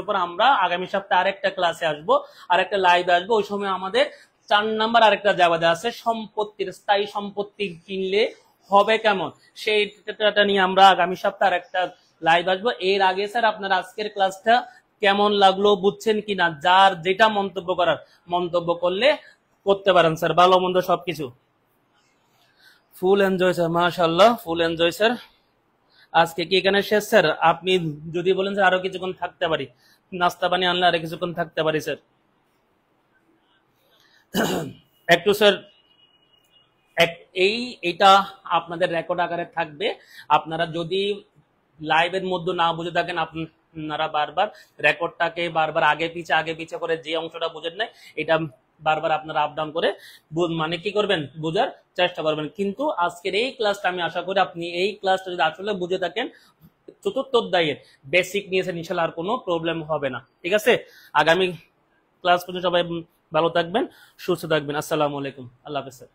উপর আমরা আগামী সপ্তাহে আরেকটা ক্লাসে আসবো, আরেকটা লাইভে আসবো। ওই সময় আমাদের 4 নাম্বার আরেকটা জাবেদা আছে সম্পত্তির, স্থায়ী সম্পত্তি কিনলে হবে কেমন, সেইটা নিয়ে আমরা আগামী সপ্তাহে আরেকটা লাইভ আসবো। এর আগে স্যার আপনার আজকের ক্লাসটা কেমন লাগলো বুঝছেন কিনা, যার যেটা মন্তব্য করার মন্তব্য করলে করতে পারেন স্যার, ভালো মন্দ সবকিছু ফুল এনজয় স্যার, মাশাআল্লাহ ফুল এনজয় স্যার। আজকে কি এখানে শেষ স্যার? আপনি যদি বলেন স্যার আরো কিছুক্ষণ থাকতে পারি, নাস্তা পানি আনলে আরো কিছুক্ষণ থাকতে পারি স্যার। একটু স্যার এইটা আপনাদের রেকর্ড আকারে থাকবে। আপনারা যদি লাইভের মধ্যে না বুঝে থাকেন, আপনারা বারবার রেকর্ডটাকে বারবার আগে পিছে করে যে অংশটা বুঝেন নাই এটা বারবার আপনারা আপ ডাউন করে মানে কি করবেন, বোঝার চেষ্টা করবেন। কিন্তু আজকের এই ক্লাসটা আমি আশা করি আপনি এই ক্লাসটা যদি আসলে বুঝে থাকেন, চতুর্থ অধ্যায়ের বেসিক নিয়েছেন, ইনশাল্লাহ আর কোনো প্রবলেম হবে না। ঠিক আছে, আগামী ক্লাস পর্যন্ত সবাই ভালো থাকবেন, সুস্থ থাকবেন। আসসালামু আলাইকুম, আল্লাহ হাফেজ স্যার।